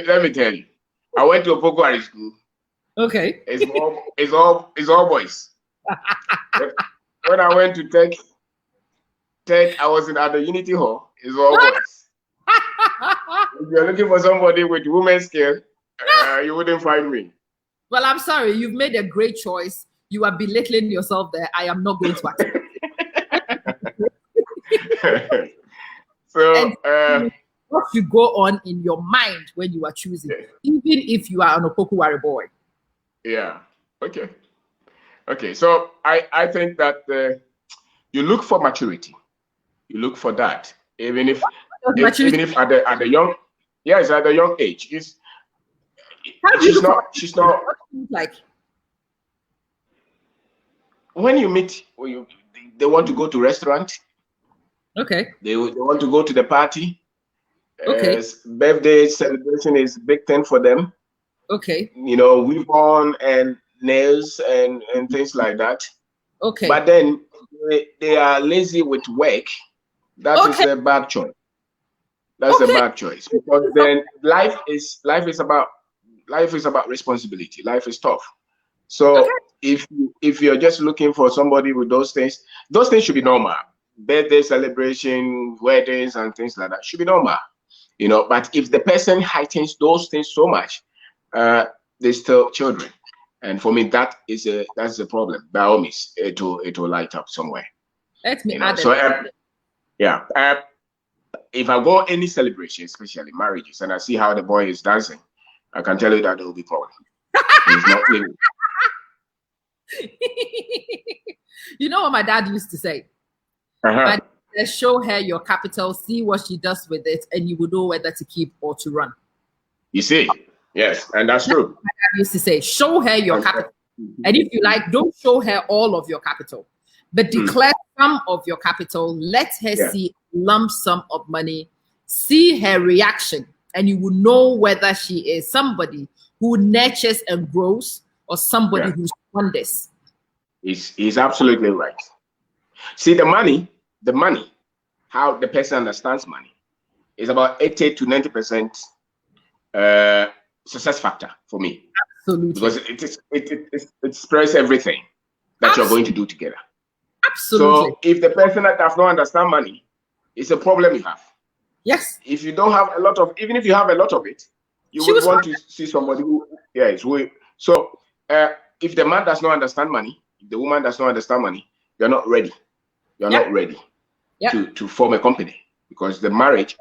Let me tell you. I went to a Poko school. Okay. It's all boys. When I went to Tech, I was at the Unity Hall. It's all boys. If you're looking for somebody with women's skill, you wouldn't find me. Well, I'm sorry. You've made a great choice. You are belittling yourself there. I am not going to accept it. So, what should go on in your mind when you are choosing, even if you are an Opokuwari boy? Yeah. Okay. So I think that you look for maturity. You look for that, even if at the young, it's at the young age. She's not like when you meet. They want to go to restaurant. Okay. They want to go to the party. Okay. Birthday celebration is a big thing for them. Okay. Weave on and nails and things like that. Okay. But then they are lazy with work. That is a bad choice. That's a bad choice, because then life is about responsibility. Life is tough. So if you're just looking for somebody with those things should be normal. Birthday celebration, weddings, and things like that should be normal. But if the person heightens those things so much, they're still children. And for me, that's a problem. By all means, it will light up somewhere. Let me add if I go any celebration, especially marriages, and I see how the boy is dancing, I can tell you that there will be problem. He's not living. You know what my dad used to say? Show her your capital, see what she does with it, and you will know whether to keep or to run. You see? Yes, and that's true. My dad used to say, show her your capital. And if you like, don't show her all of your capital, but declare some of your capital. Let her see a lump sum of money, see her reaction, and you will know whether she is somebody who nurtures and grows or somebody who squanders. He's absolutely right. See, the money, how the person understands money is about 80 to 90% success factor for me. Absolutely. Because it expresses everything that you're going to do together. Absolutely. So if the person that does not understand money, it's a problem you have. Yes. If you don't have a lot of, even if you have a lot of it, you would want to see somebody who, So if the man does not understand money, if the woman does not understand money, you're not ready. You're not ready to form a company, because the marriage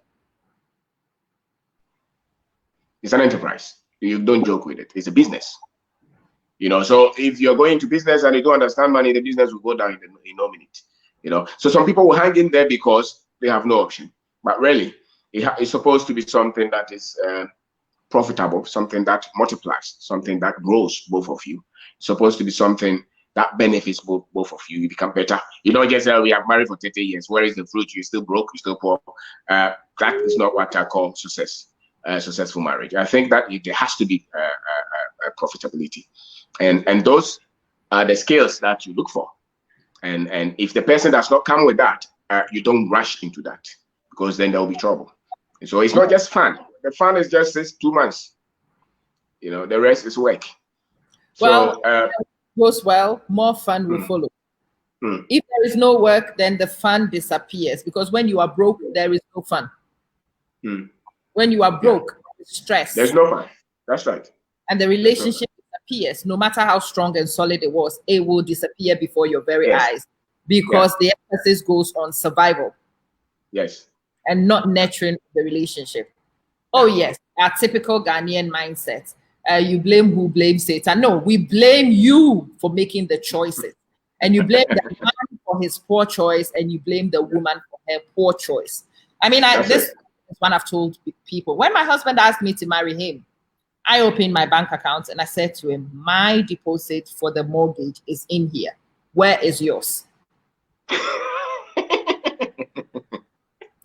is an enterprise. You don't joke with it. It's a business. So if you're going to business and you don't understand money, the business will go down in no minute. So some people will hang in there because they have no option. But really, it's supposed to be something that is profitable, something that multiplies, something that grows both of you. It's supposed to be something that benefits both of you. You become better. You don't just say, we have married for 30 years. Where is the fruit? You're still broke. You're still poor. That is not what I call successful marriage. I think that there has to be profitability. And those are the skills that you look for. And if the person does not come with that, you don't rush into that, because then there will be trouble. And so it's not just fun. The fun is just 2 months. The rest is work. Well, goes well, more fun will follow. If there is no work, then the fun disappears, because when you are broke, there is no fun. When you are broke, stress. There's no fun. That's right. And the relationship disappears. No matter how strong and solid it was, it will disappear before your very Yes. eyes, because the emphasis goes on survival. Yes. And not nurturing the relationship. Oh yes, our typical Ghanaian mindset. You blame who blames Satan. No, we blame you for making the choices. And you blame the man for his poor choice, and you blame the woman for her poor choice. I mean, this is one I've told people. When my husband asked me to marry him, I opened my bank account and I said to him, my deposit for the mortgage is in here. Where is yours?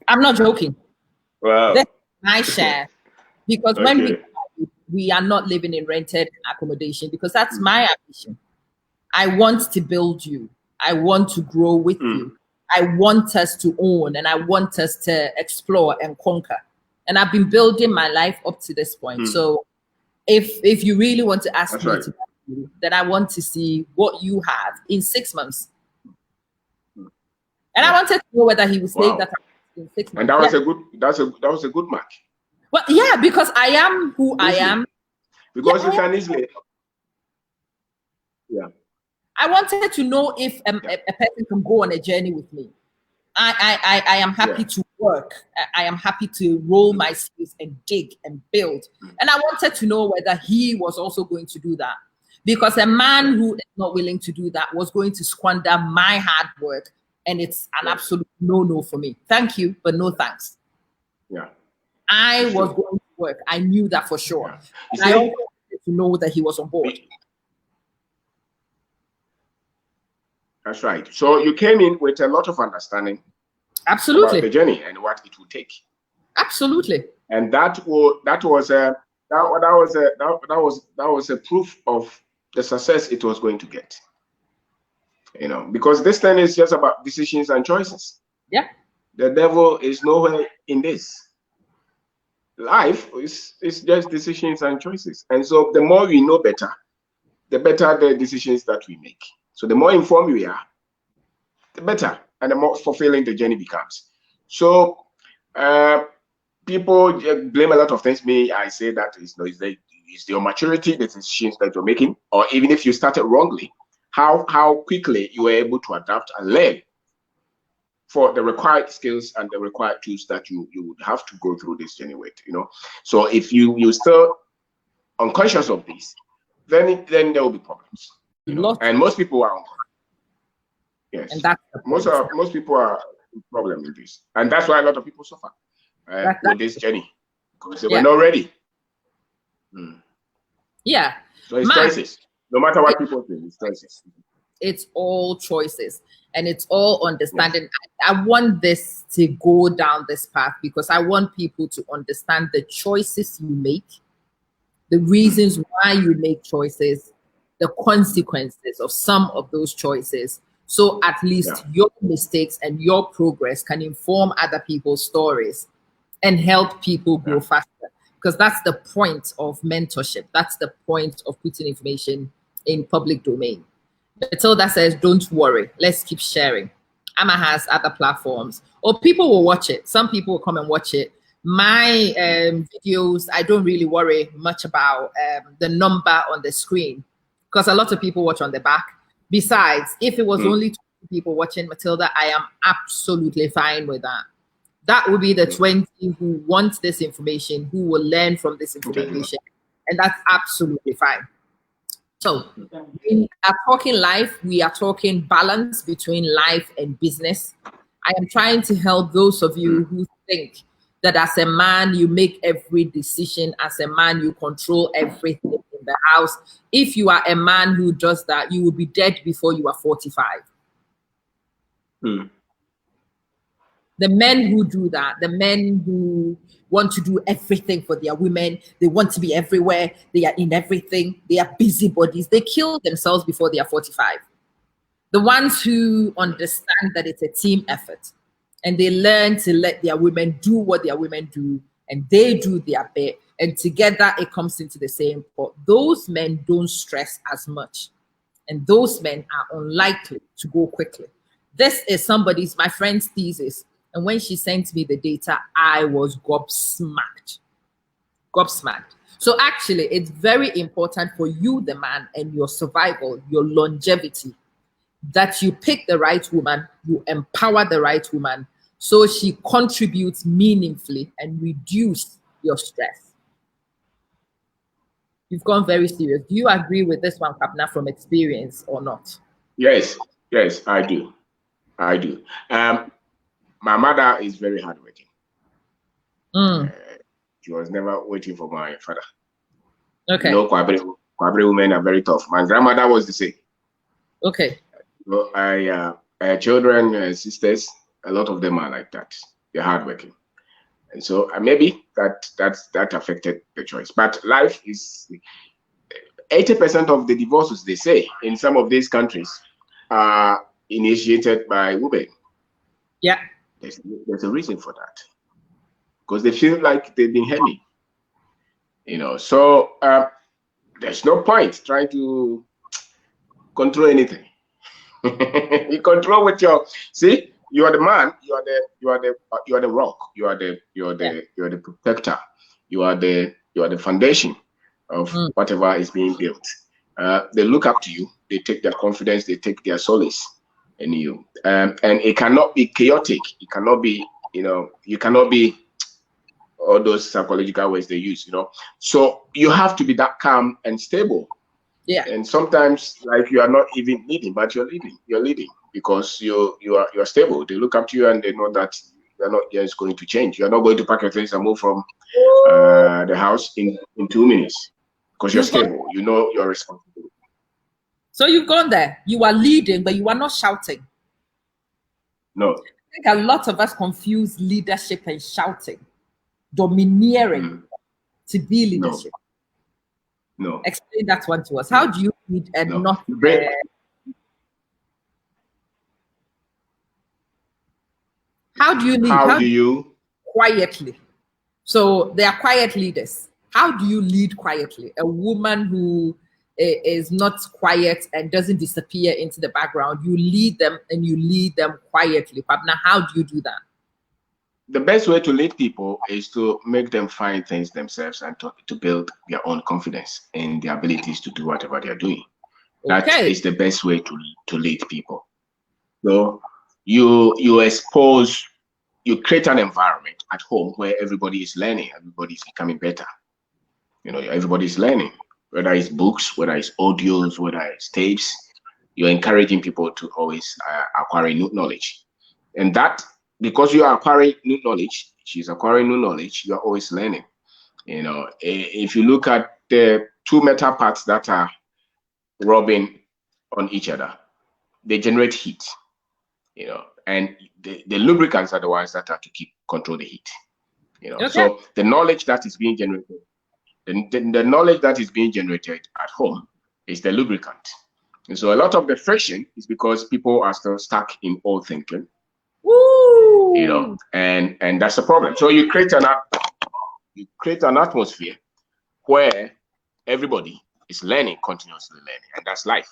I'm not joking. Wow. That's my share. Because when we are not living in rented accommodation, because that's my ambition. I want to build you. I want to grow with you. I want us to own, and I want us to explore and conquer. And I've been building my life up to this point. So if you really want to ask me to marry you, then I want to see what you have in 6 months. And I wanted to know whether he would say that in 6 months. And that was that was a good match. Well, yeah, because I am who I am. Because you can easily. Yeah. I wanted to know if a person can go on a journey with me. I am happy to work. I am happy to roll my sleeves and dig and build. And I wanted to know whether he was also going to do that. Because a man who is not willing to do that was going to squander my hard work. And it's an absolute no-no for me. Thank you, but no thanks. Yeah. I was going to work. I knew that for sure. And I also wanted to know that he was on board. That's right. So you came in with a lot of understanding. Absolutely. About the journey and what it would take. Absolutely. And that was a proof of the success it was going to get. You know, because this thing is just about decisions and choices. Yeah. The devil is nowhere in this. Life is just decisions and choices. And so the more we know better, the better the decisions that we make. So the more informed we are, the better and the more fulfilling the journey becomes. So people blame a lot of things. I say that it's your maturity, the decisions that you're making, or even if you started wrongly, how quickly you were able to adapt and learn for the required skills and the required tools that you would have to go through this journey with, you know. So if you're still unconscious of this, then there will be problems. You know? And most people are unconscious. Yes. And that's most people are in problem with this. And that's why a lot of people suffer with this journey. Because they were not ready. Yeah. So it's choices. No matter what people think, it's choices. It's all choices. And it's all understanding. Yes. I want this to go down this path because I want people to understand the choices you make, the reasons why you make choices, the consequences of some of those choices. So at least your mistakes and your progress can inform other people's stories and help people grow faster. Because that's the point of mentorship. That's the point of putting information in public domain. Matilda says, don't worry, let's keep sharing. Ama has other platforms, or people will watch it. Some people will come and watch it. My videos, I don't really worry much about the number on the screen because a lot of people watch on the back. Besides, if it was only 20 people watching Matilda, I am absolutely fine with that. That will be the 20 who want this information, who will learn from this information, and that's absolutely fine. So we are talking life, we are talking balance between life and business. I am trying to help those of you who think that as a man, you make every decision. As a man, you control everything in the house. If you are a man who does that, you will be dead before you are 45. The men who do that, the men who want to do everything for their women, they want to be everywhere, they are in everything, they are busybodies, they kill themselves before they are 45. The ones who understand that it's a team effort and they learn to let their women do what their women do and they do their bit and together it comes into the same pot. Those men don't stress as much and those men are unlikely to go quickly. This is my friend's thesis. And when she sent me the data, I was gobsmacked. Gobsmacked. So actually, it's very important for you, the man, and your survival, your longevity, that you pick the right woman, you empower the right woman, so she contributes meaningfully and reduce your stress. You've gone very serious. Do you agree with this one, Kwabena, from experience or not? Yes, yes, I do. I do. My mother is very hardworking. She was never waiting for my father. Okay. You know, Kwabena women are very tough. My grandmother was the same. Okay. So children, sisters, a lot of them are like that. They're hardworking. And so maybe that affected the choice. But life is 80% of the divorces, they say, in some of these countries are initiated by women. Yeah. There's a reason for that. Because they feel like they've been hemmed. So there's no point trying to control anything. You control with you are the man, you are the rock, you are the protector, you are the foundation of whatever is being built. They look up to you, they take their confidence, they take their solace in you. And it cannot be chaotic, it cannot be, you cannot be all those psychological ways they use, So you have to be that calm and stable. Yeah. And sometimes, like, you are not even leading, but you're leading because you're stable. They look up to you and they know that you're not just going to change. You're not going to pack your things and move from the house in 2 minutes because you're stable. You know you're responsible. So you've gone there. You are leading, but you are not shouting. No. I think a lot of us confuse leadership and shouting, domineering to be leadership. No. Explain that one to us. How do you lead and not? How do you lead? How do you? Quietly. So they are quiet leaders. How do you lead quietly? A woman who is not quiet and doesn't disappear into the background, you lead them and you lead them quietly. Kwabena, how do you do that? The best way to lead people is to make them find things themselves and to build their own confidence in their abilities to do whatever they're doing. Okay. That is the best way to lead people. So you create an environment at home where everybody is learning, everybody is becoming better. Everybody is learning, whether it's books, whether it's audios, whether it's tapes. You're encouraging people to always acquire new knowledge. And that, because you are acquiring new knowledge, she's acquiring new knowledge, you're always learning. If you look at the two metal parts that are rubbing on each other, they generate heat, and the lubricants are the ones that are to control the heat. Okay. So the knowledge that is being generated, the knowledge that is being generated at home is the lubricant. And so a lot of the friction is because people are still stuck in old thinking. Woo! And that's the problem. So you create an atmosphere where everybody is continuously learning, and that's life.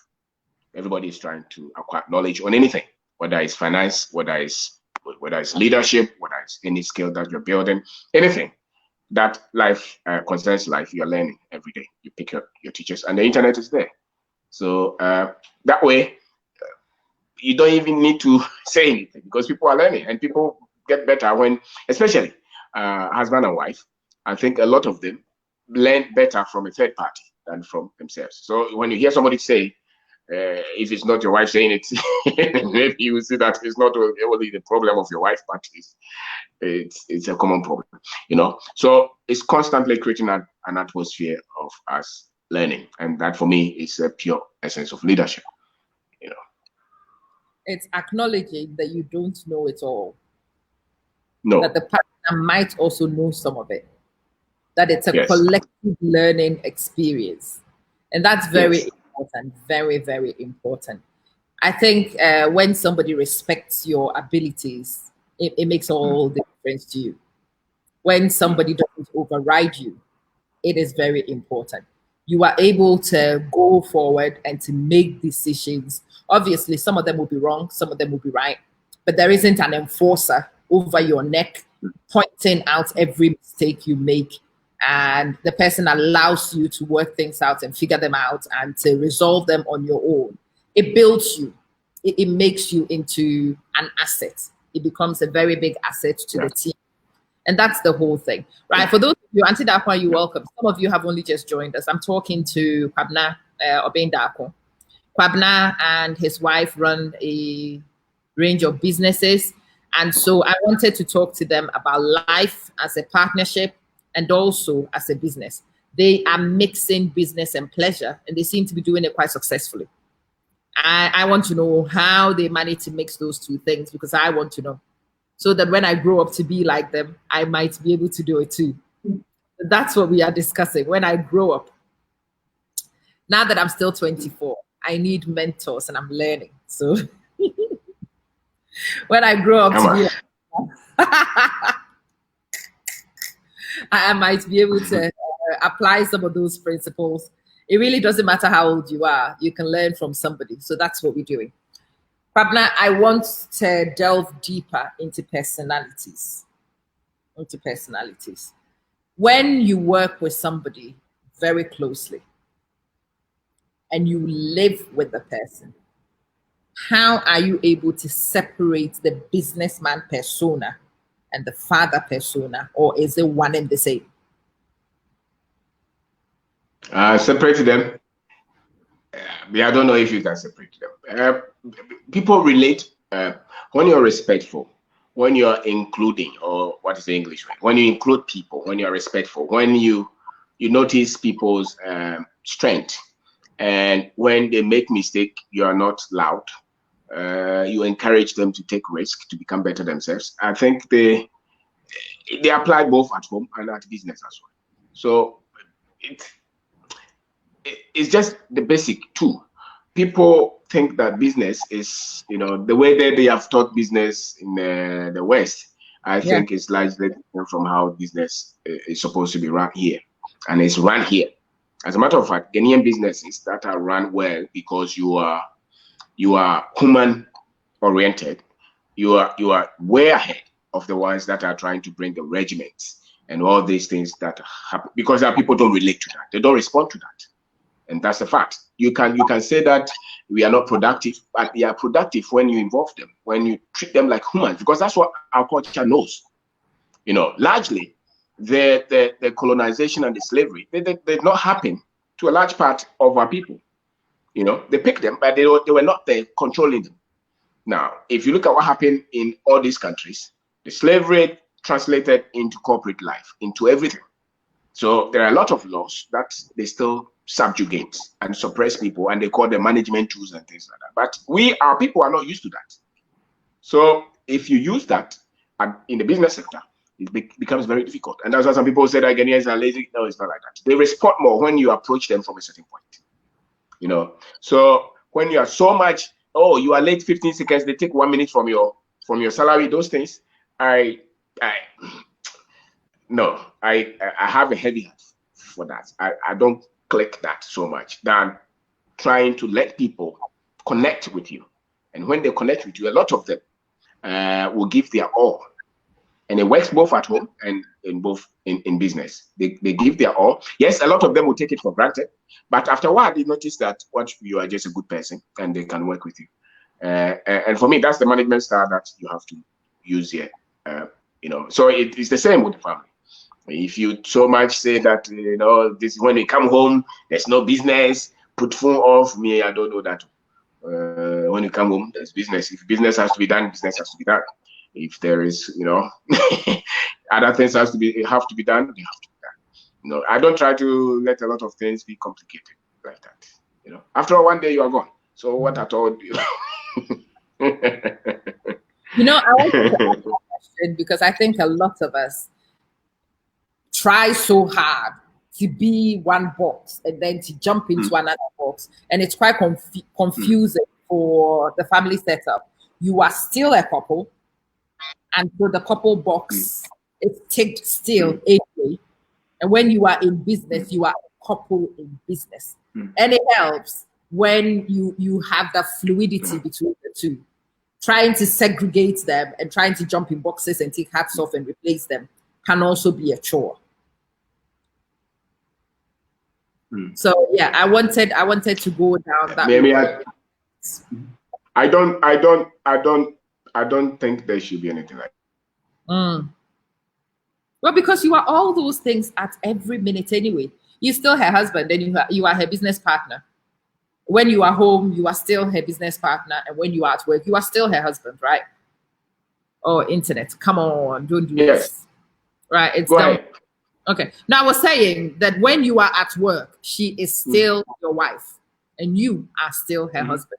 Everybody is trying to acquire knowledge on anything, whether it's finance, whether it's leadership, whether it's any skill that you're building, anything that life concerns life, you're learning every day. You pick your teachers, and the internet is there. So that way, you don't even need to say anything because people are learning, and people get better when, especially husband and wife. I think a lot of them learn better from a third party than from themselves. So when you hear somebody say, if it's not your wife saying it, maybe you will see that it's not only the problem of your wife, but it's a common problem, So it's constantly creating an atmosphere of us learning, and that for me is a pure essence of leadership. It's acknowledging that you don't know it all. No. That the partner might also know some of it. That it's a collective learning experience. And that's very important, very, very important. I think when somebody respects your abilities, it makes all the difference to you. When somebody doesn't override you, it is very important. You are able to go forward and to make decisions. Obviously, some of them will be wrong, some of them will be right, but there isn't an enforcer over your neck pointing out every mistake you make and the person allows you to work things out and figure them out and to resolve them on your own, it builds you. It makes you into an asset. It becomes a very big asset to the team. And that's the whole thing, right? For those of you, Auntie Dakwa, you're welcome. Some of you have only just joined us. I'm talking to Kwabena Obendako. Kwabena and his wife run a range of businesses. And so I wanted to talk to them about life as a partnership and also as a business. They are mixing business and pleasure, and they seem to be doing it quite successfully. I want to know how they manage to mix those two things, because I want to know, so that when I grow up to be like them, I might be able to do it too. That's what we are discussing. When I grow up, now that I'm still 24, I need mentors and I'm learning. So when I grow up to be like, I might be able to apply some of those principles. It really doesn't matter how old you are. You can learn from somebody. So that's what we're doing. Kwabena, I want to delve deeper into personalities. When you work with somebody very closely and you live with the person, how are you able to separate the businessman persona and the father persona, or is it one and the same? Separate them. I don't know if you can separate them. People relate when you're respectful, when you're including, or what is the English word? When you include people, when you're respectful, when you notice people's strength, and when they make mistake, you are not loud. You encourage them to take risk to become better themselves. I think they apply both at home and at business as well. So it's just the basic two. People think that business is, the way that they have taught business in the West, I think is largely different from how business is supposed to be run here. And it's run here. As a matter of fact, Ghanaian businesses that are run well because you are human oriented, you are way ahead of the ones that are trying to bring the regiments and all these things that happen, because our people don't relate to that. They don't respond to that. And that's a fact. You can say that we are not productive, but we are productive when you involve them, when you treat them like humans, because that's what our culture knows. Largely, the colonization and the slavery, they did not happen to a large part of our people. They picked them, but they were not there controlling them. Now, if you look at what happened in all these countries, the slavery translated into corporate life, into everything. So there are a lot of laws that they still subjugate and suppress people, and they call them management tools and things like that. But our people are not used to that. So if you use that in the business sector, it becomes very difficult. And that's why some people say that Ghanaians are lazy. No, it's not like that. They respond more when you approach them from a certain point. So when you are so much, you are late 15 seconds, they take 1 minute from your salary, those things, I have a heavy heart for that. I don't click that so much than trying to let people connect with you. And when they connect with you, a lot of them will give their all. And it works both at home and in business. They give their all. Yes, a lot of them will take it for granted, but after a while, they notice that you are just a good person and they can work with you. And for me, that's the management style that you have to use here. So it's the same with the family. If you so much say that, this when they come home, there's no business, put phone off, me, I don't know that. When you come home, there's business. If business has to be done, business has to be done. If there is, other things have to be done, they have to be done. I don't try to let a lot of things be complicated like that. After all, one day you are gone. So what at all do you? I want to ask a question, because I think a lot of us try so hard to be one box and then to jump into another box, and it's quite confusing for the family setup. You are still a couple, and so the couple box is ticked still anyway. And when you are in business, you are a couple in business, and it helps when you have that fluidity between the two. Trying to segregate them and trying to jump in boxes and take hats off and replace them can also be a chore. So yeah, I wanted to go down that Maybe road. I don't think there should be anything like Mm. Well, because you are all those things at every minute anyway. You still her husband, then you are her business partner. When you are home, you are still her business partner, and when you are at work, you are still her husband, right? Oh, internet, come on, don't do Yes. this. Right? It's Go done. ahead. Okay. Now I was saying that when you are at work, she is still your wife, and you are still her husband.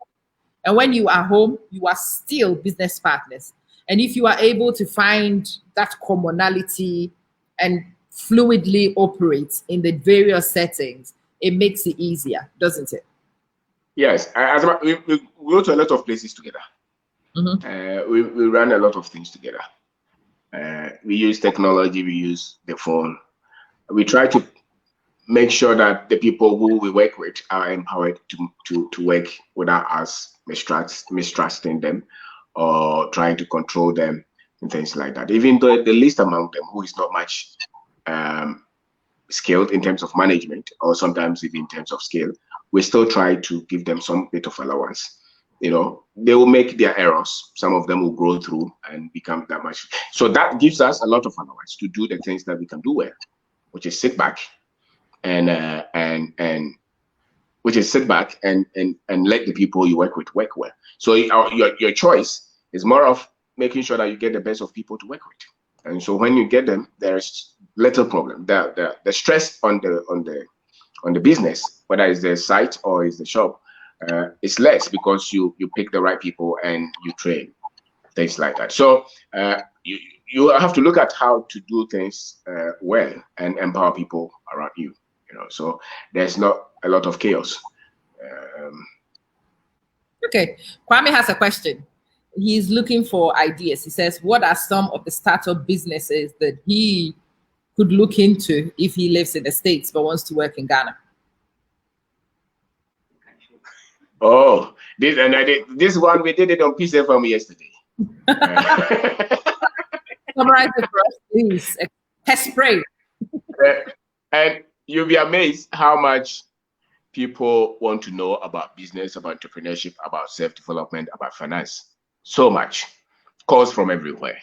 And when you are home, you are still business partners. And if you are able to find that commonality and fluidly operate in the various settings, it makes it easier, doesn't it? Yes. We go to a lot of places together. We run a lot of things together. We use technology. We use the phone. We try to make sure that the people who we work with are empowered to work without us mistrusting them or trying to control them and things like that. Even though the least among them who is not much skilled in terms of management or sometimes even in terms of skill, we still try to give them some bit of allowance. You know, they will make their errors. Some of them will grow through and become that much. So that gives us a lot of allowance to do the things that we can do well, which is sit back and which is sit back and let the people you work with work well. So your choice is more of making sure that you get the best of people to work with. And so when you get them, there's little problem. The stress on the business, whether it's the site or it's the shop, is less because you pick the right people and you train things like that. So you have to look at how to do things well and empower people around you. You know, so there's not a lot of chaos. Okay. Kwame has a question. He's looking for ideas. He says, what are some of the startup businesses that he could look into if he lives in the States but wants to work in Ghana? Oh, this one we did it on PCFM yesterday. Summarize it for us, please. Test spray. And you'll be amazed how much people want to know about business, about entrepreneurship, about self-development, about finance. So much. Calls from everywhere.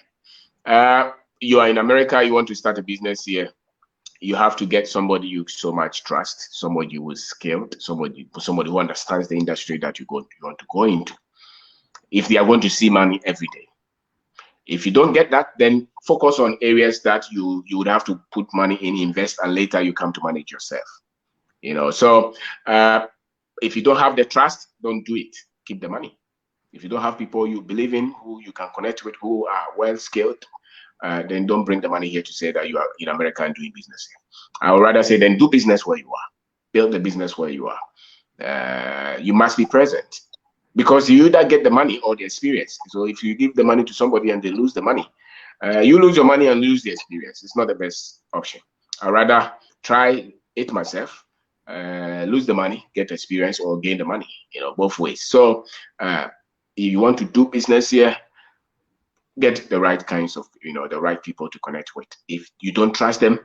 You are in America, you want to start a business here. You have to get somebody you so much trust, somebody who is skilled, somebody who understands the industry that you want to go into. If they are going to see money every day. If you don't get that, then focus on areas that you would have to put money in, invest, and later you come to manage yourself. You know, so if you don't have the trust, don't do it. Keep the money. If you don't have people you believe in, who you can connect with, who are well skilled, then don't bring the money here to say that you are in America and doing business here. I would rather say then do business where you are. Build the business where you are. You must be present because you either get the money or the experience. So if you give the money to somebody and they lose the money, you lose your money and lose the experience. It's not the best option. I'd rather try it myself, lose the money, get experience, or gain the money, you know, both ways. So if you want to do business here, get the right kinds of, you know, the right people to connect with. If you don't trust them,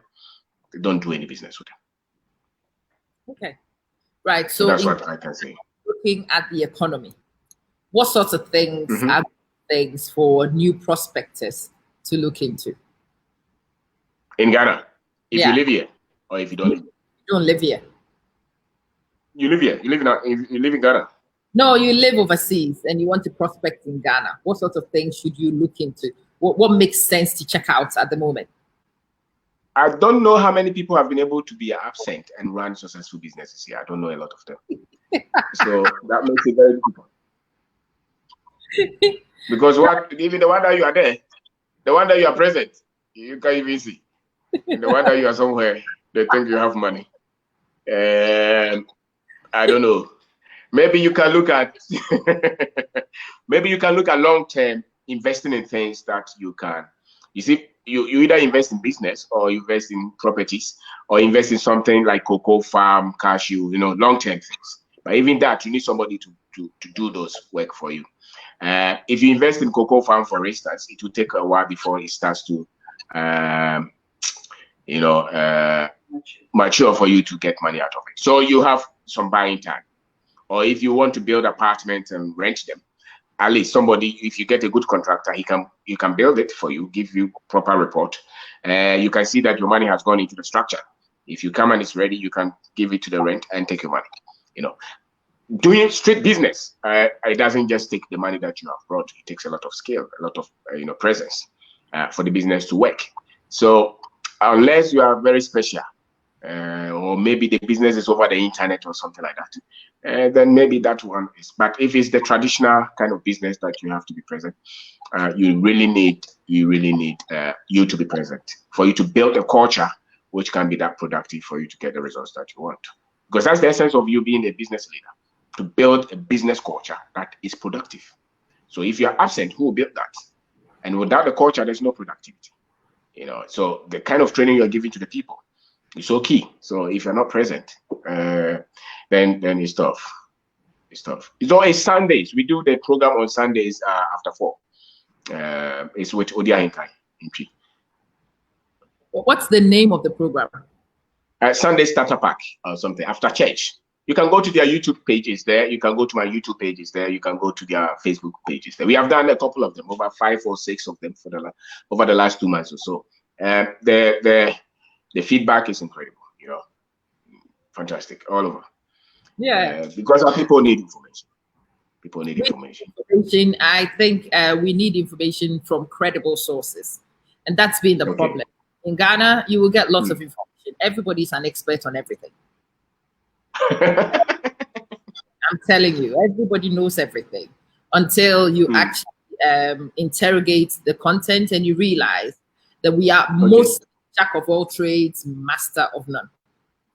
don't do any business with them. Okay. Right. So that's what I can say. Looking at the economy, what sorts of things are things for new prospectors to look into? In Ghana, if you live here or if you don't live here. You don't live here. You live here. You live in Ghana. No, you live overseas and you want to prospect in Ghana. What sort of things should you look into? What makes sense to check out at the moment? I don't know how many people have been able to be absent and run successful businesses here. I don't know a lot of them. So that makes it very difficult. Because even the one that you are there, the one that you are present, you can't even see. And the one that you are somewhere, they think you have money. And I don't know. Maybe you can look at long-term investing in things that you can. You see, you either invest in business or invest in properties or invest in something like cocoa farm, cashew, you know, long-term things. But even that, you need somebody to do those work for you. If you invest in cocoa farm, for instance, it will take a while before it starts to, mature for you to get money out of it. So you have some buying time. Or if you want to build apartments and rent them, at least somebody, if you get a good contractor, he can build it for you, give you proper report. You can see that your money has gone into the structure. If you come and it's ready, you can give it to the rent and take your money. Doing street business, it doesn't just take the money that you have brought. It takes a lot of skill, a lot of presence for the business to work. So unless you are very special, or maybe the business is over the internet or something like that, then maybe that one is. But if it's the traditional kind of business that you have to be present, you really need you to be present for you to build a culture which can be that productive for you to get the results that you want. Because that's the essence of you being a business leader, to build a business culture that is productive. So if you're absent, who will build that? And without the culture, there's no productivity. So the kind of training you're giving to the people is so key. So if you're not present, then it's tough. It's tough. It's always Sundays. We do the program on Sundays after 4. It's with Odia Inkai in Tree. What's the name of the program? Sunday Starter Pack or something after church. You can go to their YouTube pages there. You can go to my YouTube pages there. You can go to their Facebook pages there. We have done a couple of them, over 5 or 6 of them over the last 2 months or so. The feedback is incredible. Fantastic all over. Yeah, because our people need information. People need information. I think we need information from credible sources, and that's been the problem. In Ghana, you will get lots of information. Everybody's an expert on everything. I'm telling you, everybody knows everything until you actually interrogate the content and you realize that we are most jack of all trades, master of none.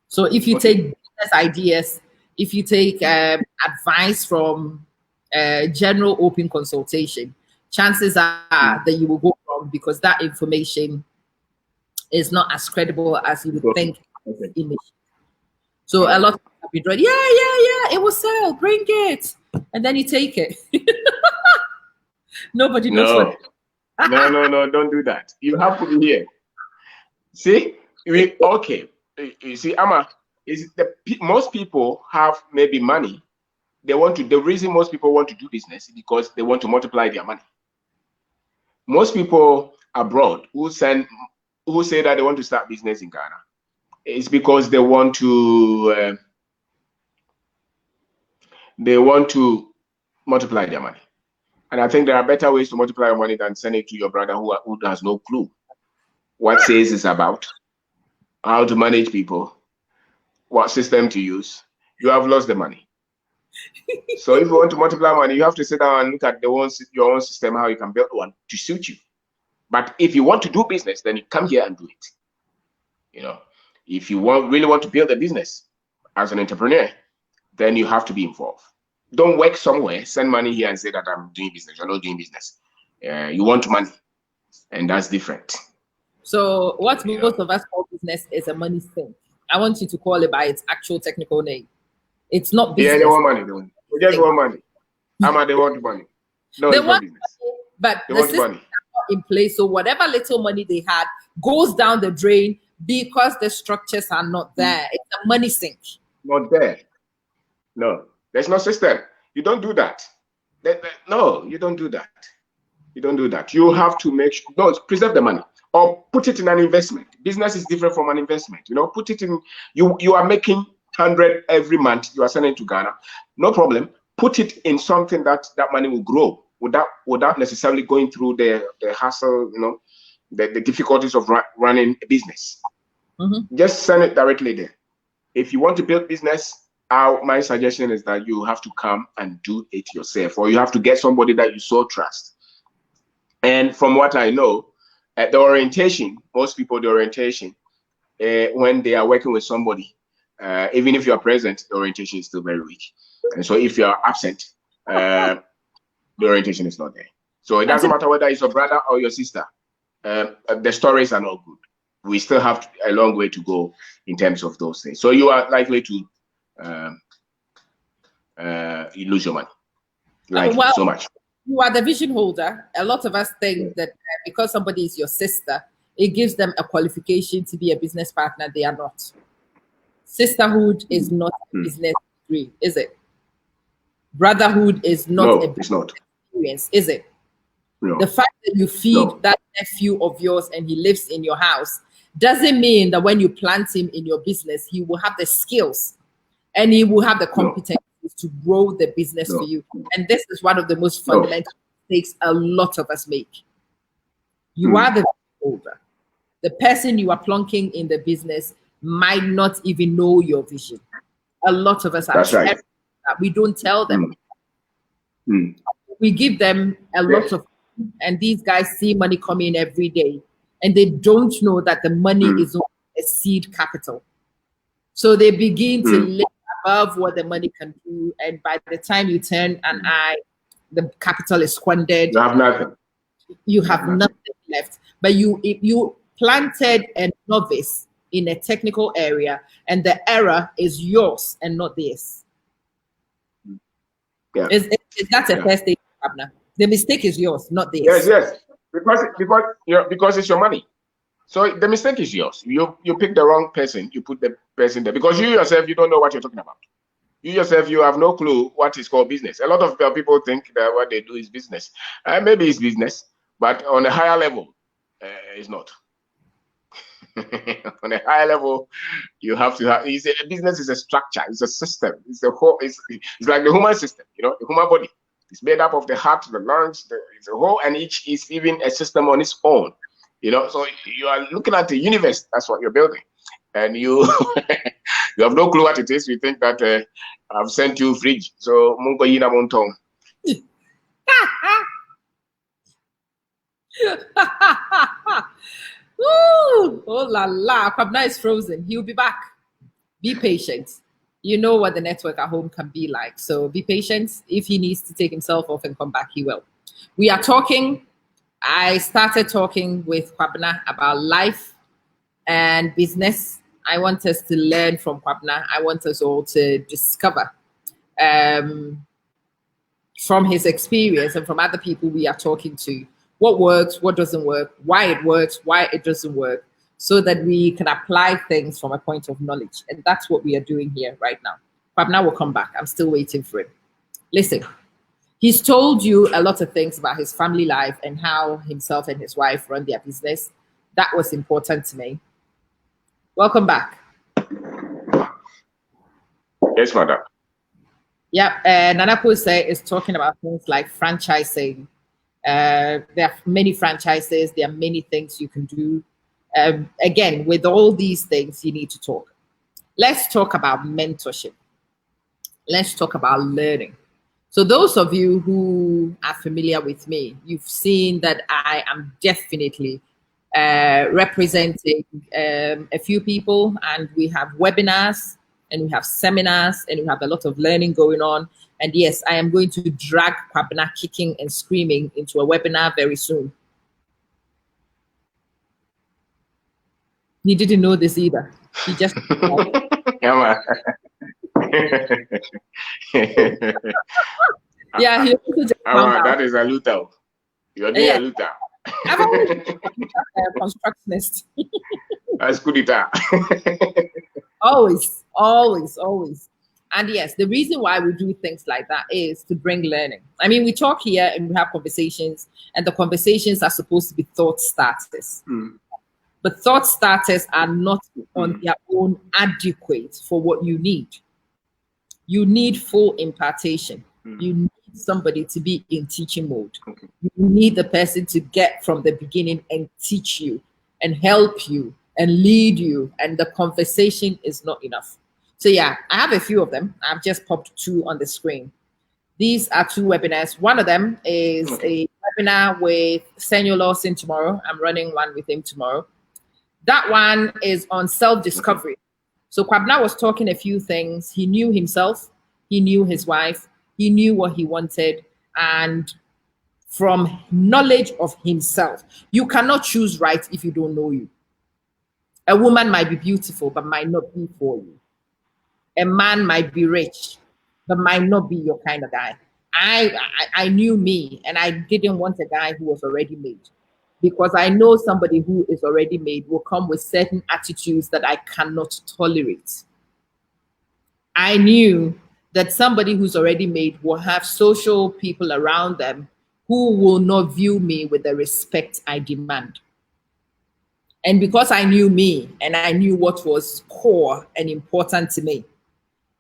So if you take business ideas, if you take advice from general open consultation, chances are that you will go wrong because that information is not as credible as you would think initially. So a lot of people have been ready. Yeah, it will sell. Bring it, and then you take it. Nobody knows. No, don't do that. You have to be here. See, you see, Ama, most people have maybe money. The reason most people want to do business is because they want to multiply their money. Most people abroad who say that they want to start business in Ghana, it's because they want to multiply their money. And I think there are better ways to multiply your money than send it to your brother who has no clue what sales is about, how to manage people, what system to use. You have lost the money. So if you want to multiply money, you have to sit down and look at your own system, how you can build one to suit you. But if you want to do business, then you come here and do it. If you really want to build a business as an entrepreneur, then you have to be involved. Don't work somewhere, send money here and say that I'm doing business. You're not doing business. You want money, and that's different. So what most of us call business is a money thing. I want you to call it by its actual technical name. It's not business. Yeah, they want money. They just want money. They want money. No, they it's want not business. money, but they the want system money. is not in place. So whatever little money they had goes down the drain because the structures are not there. It's a money sink. Not there. No, there's no system. You don't do that. No, you don't do that. You don't do that. You have to make sure, preserve the money or put it in an investment. Business is different from an investment. Put it in, you are making 100 every month, you are sending to Ghana. No problem. Put it in something that money will grow without necessarily going through the hassle, the difficulties of running a business. Just send it directly there. If you want to build business, my suggestion is that you have to come and do it yourself, or you have to get somebody that you so trust. And from what I know, the orientation, most people, when they are working with somebody, even if you are present, the orientation is still very weak. And so if you are absent, the orientation is not there. So it doesn't matter whether it's your brother or your sister. The stories are not good. We still have a long way to go in terms of those things. So you are likely to you lose your money. So much. You are the vision holder. A lot of us think that because somebody is your sister, It gives them a qualification to be a business partner. They are not. Sisterhood is not a business degree, is it? Brotherhood is not a No, it's not. experience, is it? No. The fact that you feed that nephew of yours and he lives in your house doesn't mean that when you plant him in your business, he will have the skills and he will have the competencies to grow the business for you. And this is one of the most fundamental mistakes a lot of us make. You are the holder. The person you are plunking in the business might not even know your vision. A lot of us are right. We don't tell them. We give them a lot of, and these guys see money coming every day, and they don't know that the money is a seed capital. So they begin to live above what the money can do, and by the time you turn an eye, the capital is squandered. You have nothing. You have nothing left. But if you planted a novice in a technical area, and the error is yours and not theirs. Yeah. Is that a fair statement, Abner? The mistake is yours, not theirs. Yes. Because it's your money. So the mistake is yours. You pick the wrong person, you put the person there. Because you yourself, you don't know what you're talking about. You yourself, you have no clue what is called business. A lot of people think that what they do is business. Maybe it's business, but on a higher level, it's not. On a higher level, you have to have. Business is a structure. It's a system. It's a whole. It's like the human system. The human body. It's made up of the heart, the lungs. It's a whole, and each is even a system on its own. So you are looking at the universe. That's what you're building, and you you have no clue what it is. You think that I've sent you fridge, so mungo yina montong. Woo! Oh la la, Kwabena is frozen. He'll be back. Be patient. You know what the network at home can be like. So be patient. If he needs to take himself off and come back, he will. We are talking. I started talking with Kwabena about life and business. I want us to learn from Kwabena. I want us all to discover from his experience and from other people we are talking to what works, what doesn't work, why it works, why it doesn't work, so that we can apply things from a point of knowledge. And that's what we are doing here right now. Kwabena will come back. I'm still waiting for him. Listen, he's told you a lot of things about his family life and how himself and his wife run their business. That was important to me. Welcome back. Yes, madam. Yep. Nana Pose is talking about things like franchising. There are many franchises. There are many things you can do. Again, with all these things, you need to talk. Let's talk about mentorship. Let's talk about learning. So those of you who are familiar with me, you've seen that I am definitely representing a few people, and we have webinars and we have seminars and we have a lot of learning going on. And yes, I am going to drag Kwabena kicking and screaming into a webinar very soon. He didn't know this either. He just Yeah, yeah, he also just found out. That is a Luther. You're doing a Luther. I've always been a constructionist. That's good. Always. And yes, the reason why we do things like that is to bring learning. I mean, we talk here and we have conversations, and the conversations are supposed to be thought starters. But thought starters are not on their own adequate for what you need. You need full impartation. You need somebody to be in teaching mode. You need the person to get from the beginning and teach you and help you and lead you. And the conversation is not enough. So yeah, I have a few of them. I've just popped 2 on the screen. These are 2 webinars. One of them is a webinar with Senor Lawson tomorrow. I'm running one with him tomorrow. That one is on self-discovery. So Kwabena was talking a few things. He knew himself. He knew his wife. He knew what he wanted. And from knowledge of himself, you cannot choose right if you don't know you. A woman might be beautiful, but might not be for you. A man might be rich, but might not be your kind of guy. I knew me, and I didn't want a guy who was already made. because I know somebody who is already made will come with certain attitudes that I cannot tolerate. I knew that somebody who's already made will have social people around them who will not view me with the respect I demand. And because I knew me and I knew what was core and important to me,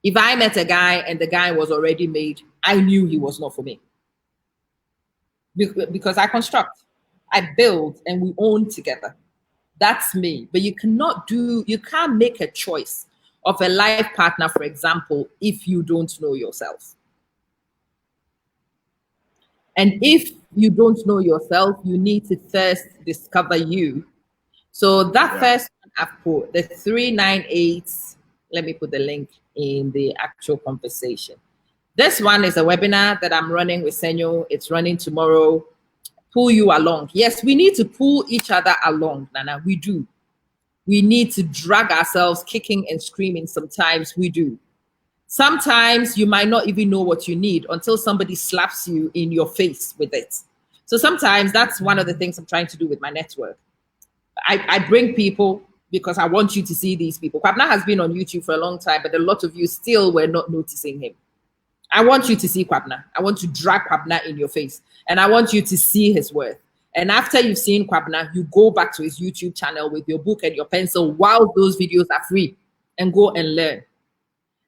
if I met a guy and the guy was already made, I knew he was not for me. Because I construct, I build, and we own together. That's me. But you can't make a choice of a life partner, for example, if you don't know yourself. And if you don't know yourself, you need to first discover you. So that first one I've put, the 398, let me put the link in the actual conversation. This one is a webinar that I'm running with Senyo. It's running tomorrow. Pull you along. Yes, we need to pull each other along, Nana. We do. We need to drag ourselves kicking and screaming. Sometimes we do. Sometimes you might not even know what you need until somebody slaps you in your face with it. So sometimes that's one of the things I'm trying to do with my network. I bring people because I want you to see these people. Kwabena has been on YouTube for a long time, but a lot of you still were not noticing him. I want you to see Kwabena. I want to drag Kwabena in your face, and I want you to see his worth. And after you've seen Kwabena, you go back to his YouTube channel with your book and your pencil while those videos are free, and go and learn.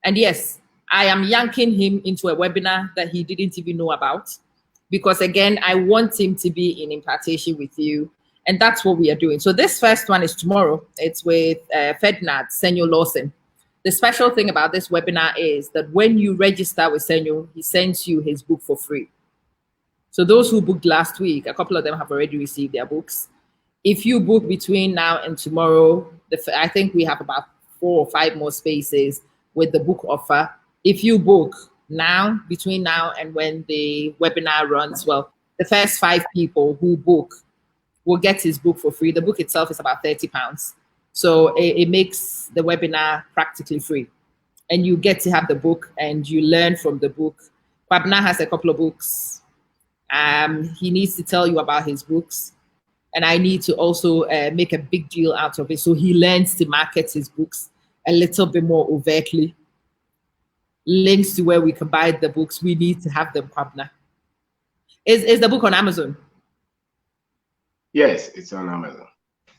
And yes, I am yanking him into a webinar that he didn't even know about, because again, I want him to be in impartation with you. And that's what we are doing. So this first one is tomorrow. It's with Ferdinand Senyo Lawson. The special thing about this webinar is that when you register with Senyo, he sends you his book for free. So those who booked last week, a couple of them have already received their books. If you book between now and tomorrow, I think we have about 4 or 5 more spaces with the book offer. If you book now, between now and when the webinar runs, well, the first 5 people who book will get his book for free. The book itself is about £30. So it makes the webinar practically free. And you get to have the book and you learn from the book. Kwabena has a couple of books. He needs to tell you about his books. And I need to also make a big deal out of it. So he learns to market his books a little bit more overtly. Links to where we can buy the books. We need to have them, Kwabena. Is the book on Amazon? Yes, it's on Amazon.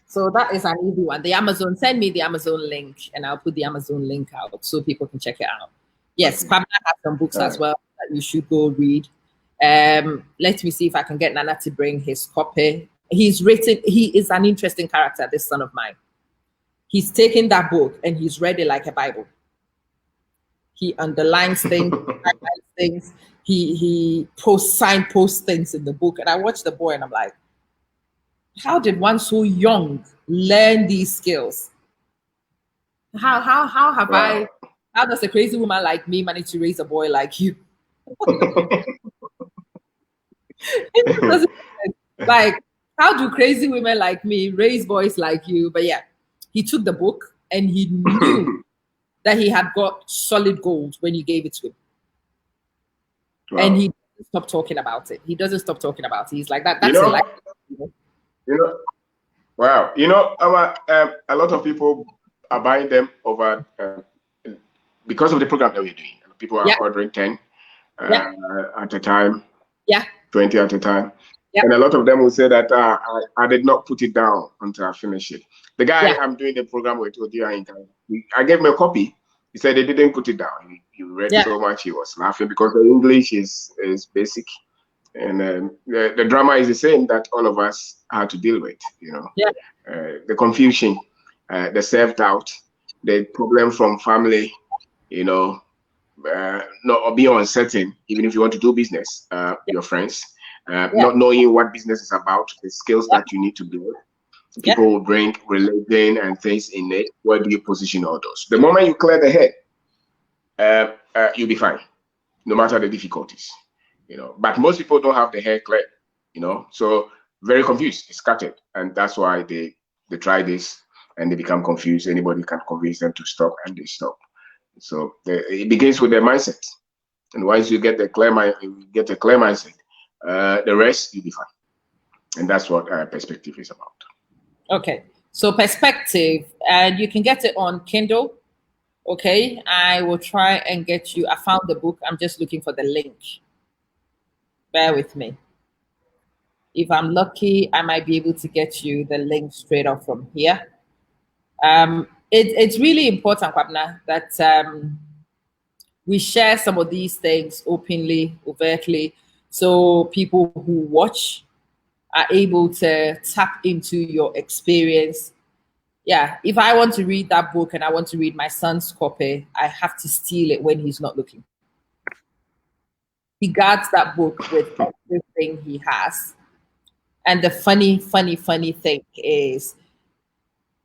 So that is an easy one. The Amazon, send me the Amazon link and I'll put the Amazon link out so people can check it out. Yes, Kwabena has some books as well that you should go read. Let me see if I can get Nana to bring his copy. He is an interesting character, this son of mine. He's taken that book and he's read it like a Bible. He underlines things, highlights things. He signposts things in the book. And I watch the boy and I'm like, how did one so young learn these skills? How does a crazy woman like me manage to raise a boy like you? Like, how do crazy women like me raise boys like you? But yeah, he took the book and he knew that he had got solid gold when you gave it to him. Wow. And he doesn't stop talking about it. He doesn't stop talking about it. He's like that. That's wow. A lot of people are buying them over because of the program that we're doing. People are ordering 10 at a time, 20 at a time. And a lot of them will say that I did not put it down until I finish it. The guy I'm doing the program with, I gave him a copy. He said they didn't put it down. He read so much, he was laughing because the English is basic. And the drama is the same that all of us had to deal with, the confusion, the self-doubt, the problem from family, not being uncertain, even if you want to do business, your friends, not knowing what business is about, the skills that you need to build. People will bring religion and things in it. Where do you position all those? The moment you clear the head, you'll be fine, no matter the difficulties. But most people don't have the hair clear, so very confused, scattered, and that's why they try this and they become confused. Anybody can convince them to stop, and they stop. So it begins with their mindset, and once you get the clear mindset, the rest you'll be fine. And that's what perspective is about. Okay, so perspective, and you can get it on Kindle. Okay, I will try and get you. I found the book. I'm just looking for the link. Bear with me. If I'm lucky, I might be able to get you the link straight up from here. It's really important, Kwabena, that we share some of these things openly, overtly, so people who watch are able to tap into your experience. Yeah, if I want to read that book and I want to read my son's copy, I have to steal it when he's not looking. He guards that book with everything he has. And the funny thing is,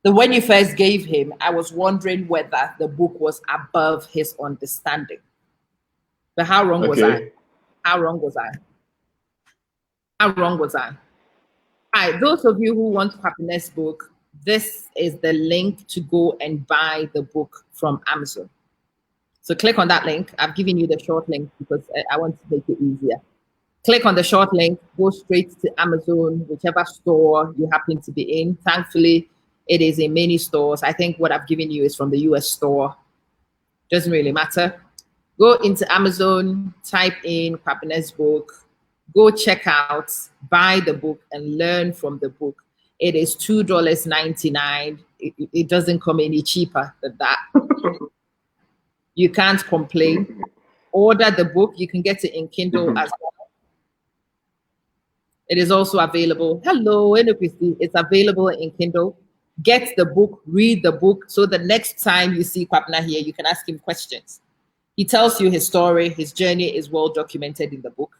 when you first gave him, I was wondering whether the book was above his understanding. But how wrong was I? How wrong was I? How wrong was I? All right, those of you who want Happiness book, this is the link to go and buy the book from Amazon. So click on that link. I've given you the short link because I want to make it easier. Click on the short link, go straight to Amazon, whichever store you happen to be in. Thankfully, it is in many stores. I think what I've given you is from the US store. Doesn't really matter. Go into Amazon, type in Kwabena book, go check out, buy the book, and learn from the book. It is $2.99. It doesn't come any cheaper than that. You can't complain. Order the book. You can get it in Kindle as well. It is also available. Hello, Enokwisi. It's available in Kindle. Get the book, read the book, so the next time you see Kwabena here, you can ask him questions. He tells you his story. His journey is well documented in the book.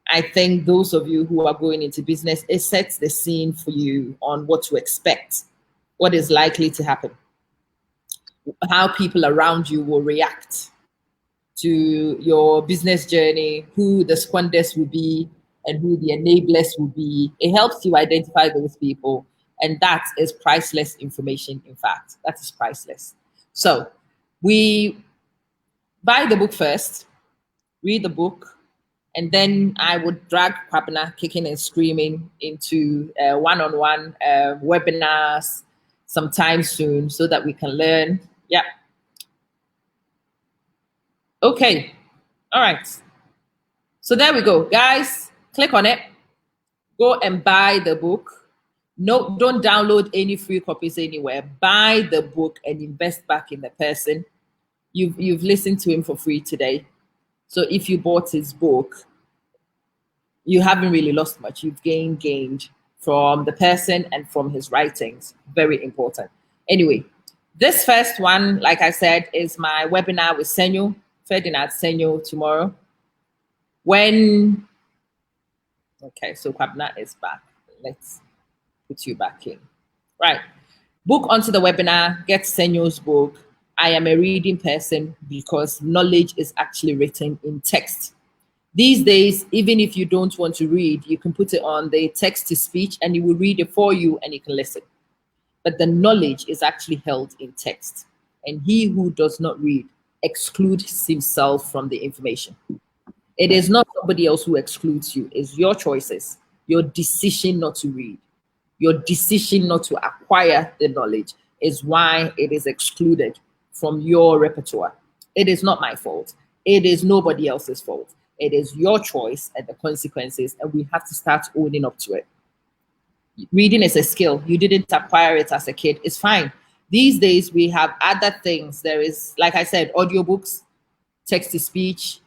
I think those of you who are going into business, it sets the scene for you on what to expect, what is likely to happen, how people around you will react to your business journey, who the squanders will be, and who the enablers will be. It helps you identify those people. And that is priceless information, in fact. That is priceless. So we buy the book first, read the book, and then I would drag Kwabena kicking and screaming into one-on-one webinars sometime soon so that we can learn. Yeah. Okay. All right. So there we go. Guys, click on it. Go and buy the book. No, don't download any free copies anywhere. Buy the book and invest back in the person. You've listened to him for free today. So if you bought his book, you haven't really lost much. You've gained from the person and from his writings. Very important. Anyway, this first one, like I said, is my webinar with Senyo, Ferdinand Senyo, tomorrow. Okay, so Kwabena is back. Let's put you back in. Right. Book onto the webinar, get Senyo's book. I am a reading person because knowledge is actually written in text. These days, even if you don't want to read, you can put it on the text to speech and it will read it for you and you can listen. But the knowledge is actually held in text. And he who does not read excludes himself from the information. It is not somebody else who excludes you. It's your choices, your decision not to read, your decision not to acquire the knowledge is why it is excluded from your repertoire. It is not my fault. It is nobody else's fault. It is your choice and the consequences, and we have to start owning up to it. Reading is a skill. You didn't acquire it as a kid. It's fine. These days, we have other things. There is, like I said, audiobooks, text-to-speech,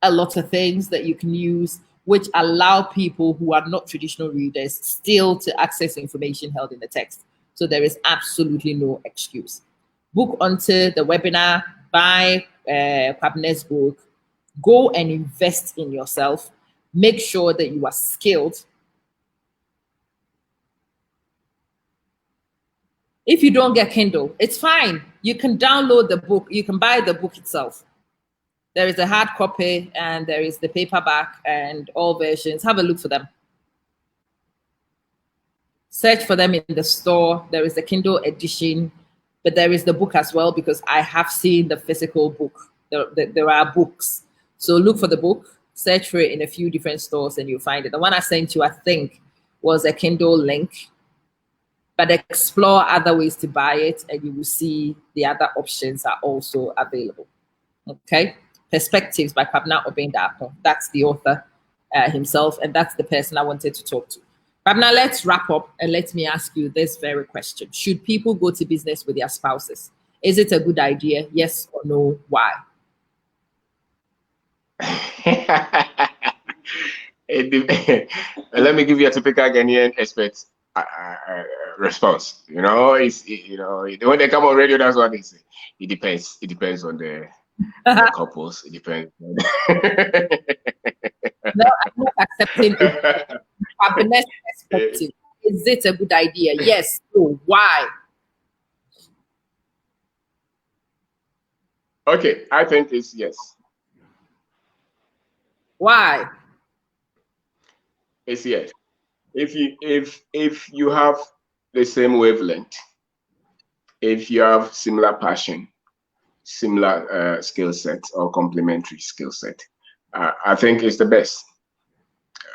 a lot of things that you can use, which allow people who are not traditional readers still to access information held in the text. So there is absolutely no excuse. Book onto the webinar, buy Kwabena's book, go and invest in yourself. Make sure that you are skilled. If you don't get Kindle, it's fine. You can download the book. You can buy the book itself. There is a hard copy and there is the paperback and all versions. Have a look for them. Search for them in the store. There is the Kindle edition, but there is the book as well because I have seen the physical book. There are books. So look for the book, search for it in a few different stores and you'll find it. The one I sent you, I think, was a Kindle link, but explore other ways to buy it and you will see the other options are also available. Okay, Perspectives by Kwabena Obendako. That's the author himself, and that's the person I wanted to talk to. Kwabena, let's wrap up and let me ask you this very question. Should people go to business with their spouses? Is it a good idea? Yes or no? Why? Let me give you a typical Ghanaian expert response. When they come on radio, that's what they say. It depends. It depends on the couples. It depends. No, I'm not accepting it. Kwabena perspective. Is it a good idea? Yes. No. Why? Okay, I think it's yes. Why? It's yes. If you have the same wavelength, if you have similar passion, similar skill set or complementary skill set, I think it's the best.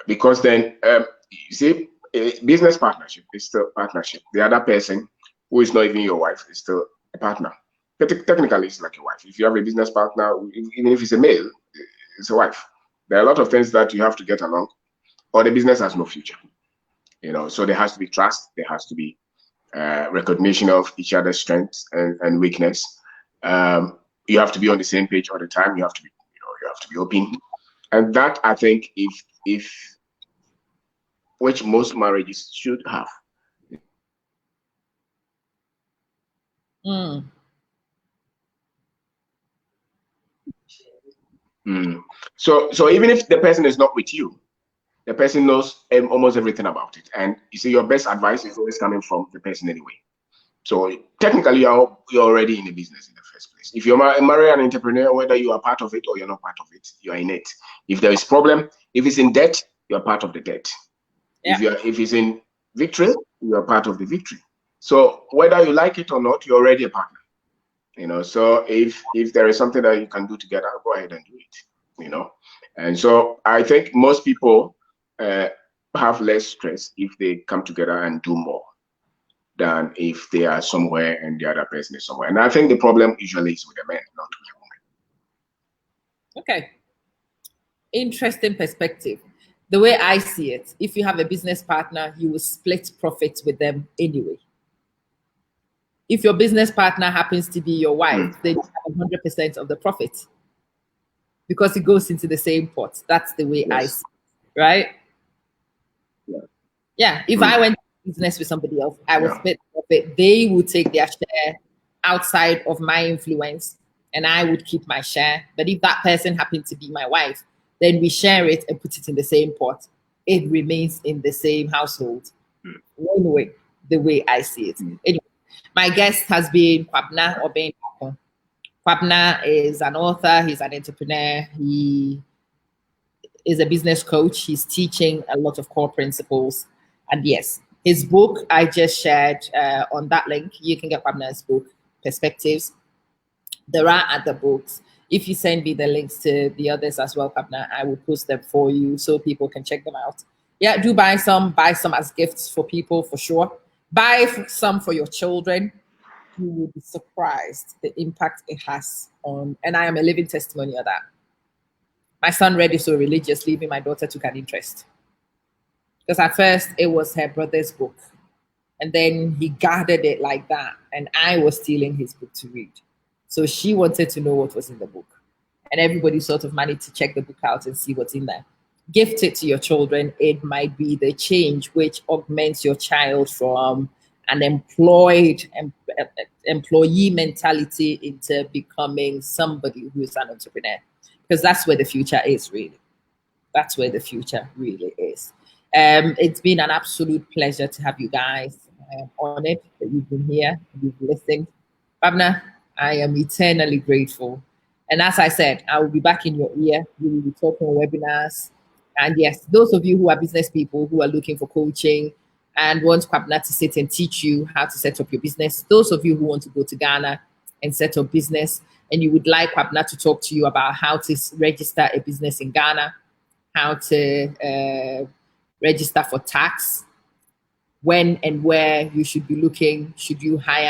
Because then, you see, business partnership is still partnership. The other person who is not even your wife is still a partner. Technically, it's like a wife. If you have a business partner, even if it's a male, it's a wife. There are a lot of things that you have to get along, or the business has no future. So there has to be trust. There has to be recognition of each other's strengths and weakness. You have to be on the same page all the time. You have to be open, and that I think if which most marriages should have. Mm. So even if the person is not with you, the person knows almost everything about it, and you see, your best advice is always coming from the person anyway. So technically, you're already in the business in the first place. If you're marry an entrepreneur, whether you are part of it or you're not part of it, you are in it. If there is problem, if it's in debt, you are part of the debt. Yeah. If it's in victory, you are part of the victory. So whether you like it or not, you're already a partner. So if there is something that you can do together, go ahead and do it. And so I think most people have less stress if they come together and do more than if they are somewhere and the other person is somewhere. And I think the problem usually is with the men, not with the women. Okay. Interesting perspective. The way I see it, if you have a business partner, you will split profits with them anyway. If your business partner happens to be your wife, then you have 100% of the profit because it goes into the same pot. That's the way I see it, right? Yeah. If I went to business with somebody else, I would split profit. They would take their share outside of my influence and I would keep my share. But if that person happened to be my wife, then we share it and put it in the same pot. It remains in the same household. Anyway, the way I see it. Anyway, my guest has been Kwabena Obendako. Kwabena is an author. He's an entrepreneur. He is a business coach. He's teaching a lot of core principles. And yes, his book I just shared on that link. You can get Kwabena's book, Perspectives. There are other books. If you send me the links to the others as well, Kwabena, I will post them for you so people can check them out. Yeah, do buy some as gifts for people for sure. Buy some for your children. You will be surprised the impact it has on, and I am a living testimony of that. My son read it so religiously, even my daughter took an interest. Because at first it was her brother's book. And then he gathered it like that. And I was stealing his book to read. So she wanted to know what was in the book. And everybody sort of managed to check the book out and see what's in there. Gift it to your children. It might be the change which augments your child from an employee mentality into becoming somebody who is an entrepreneur. Because that's where the future is, really. That's where the future really is. It's been an absolute pleasure to have you guys. I am honored that you've been here, you've listened. Kwabena, I am eternally grateful. And as I said, I will be back in your ear. We will be talking webinars. And yes, those of you who are business people who are looking for coaching and want Kwabena to sit and teach you how to set up your business, those of you who want to go to Ghana and set up business, and you would like Kwabena to talk to you about how to register a business in Ghana, how to register for tax, when and where you should be looking, should you hire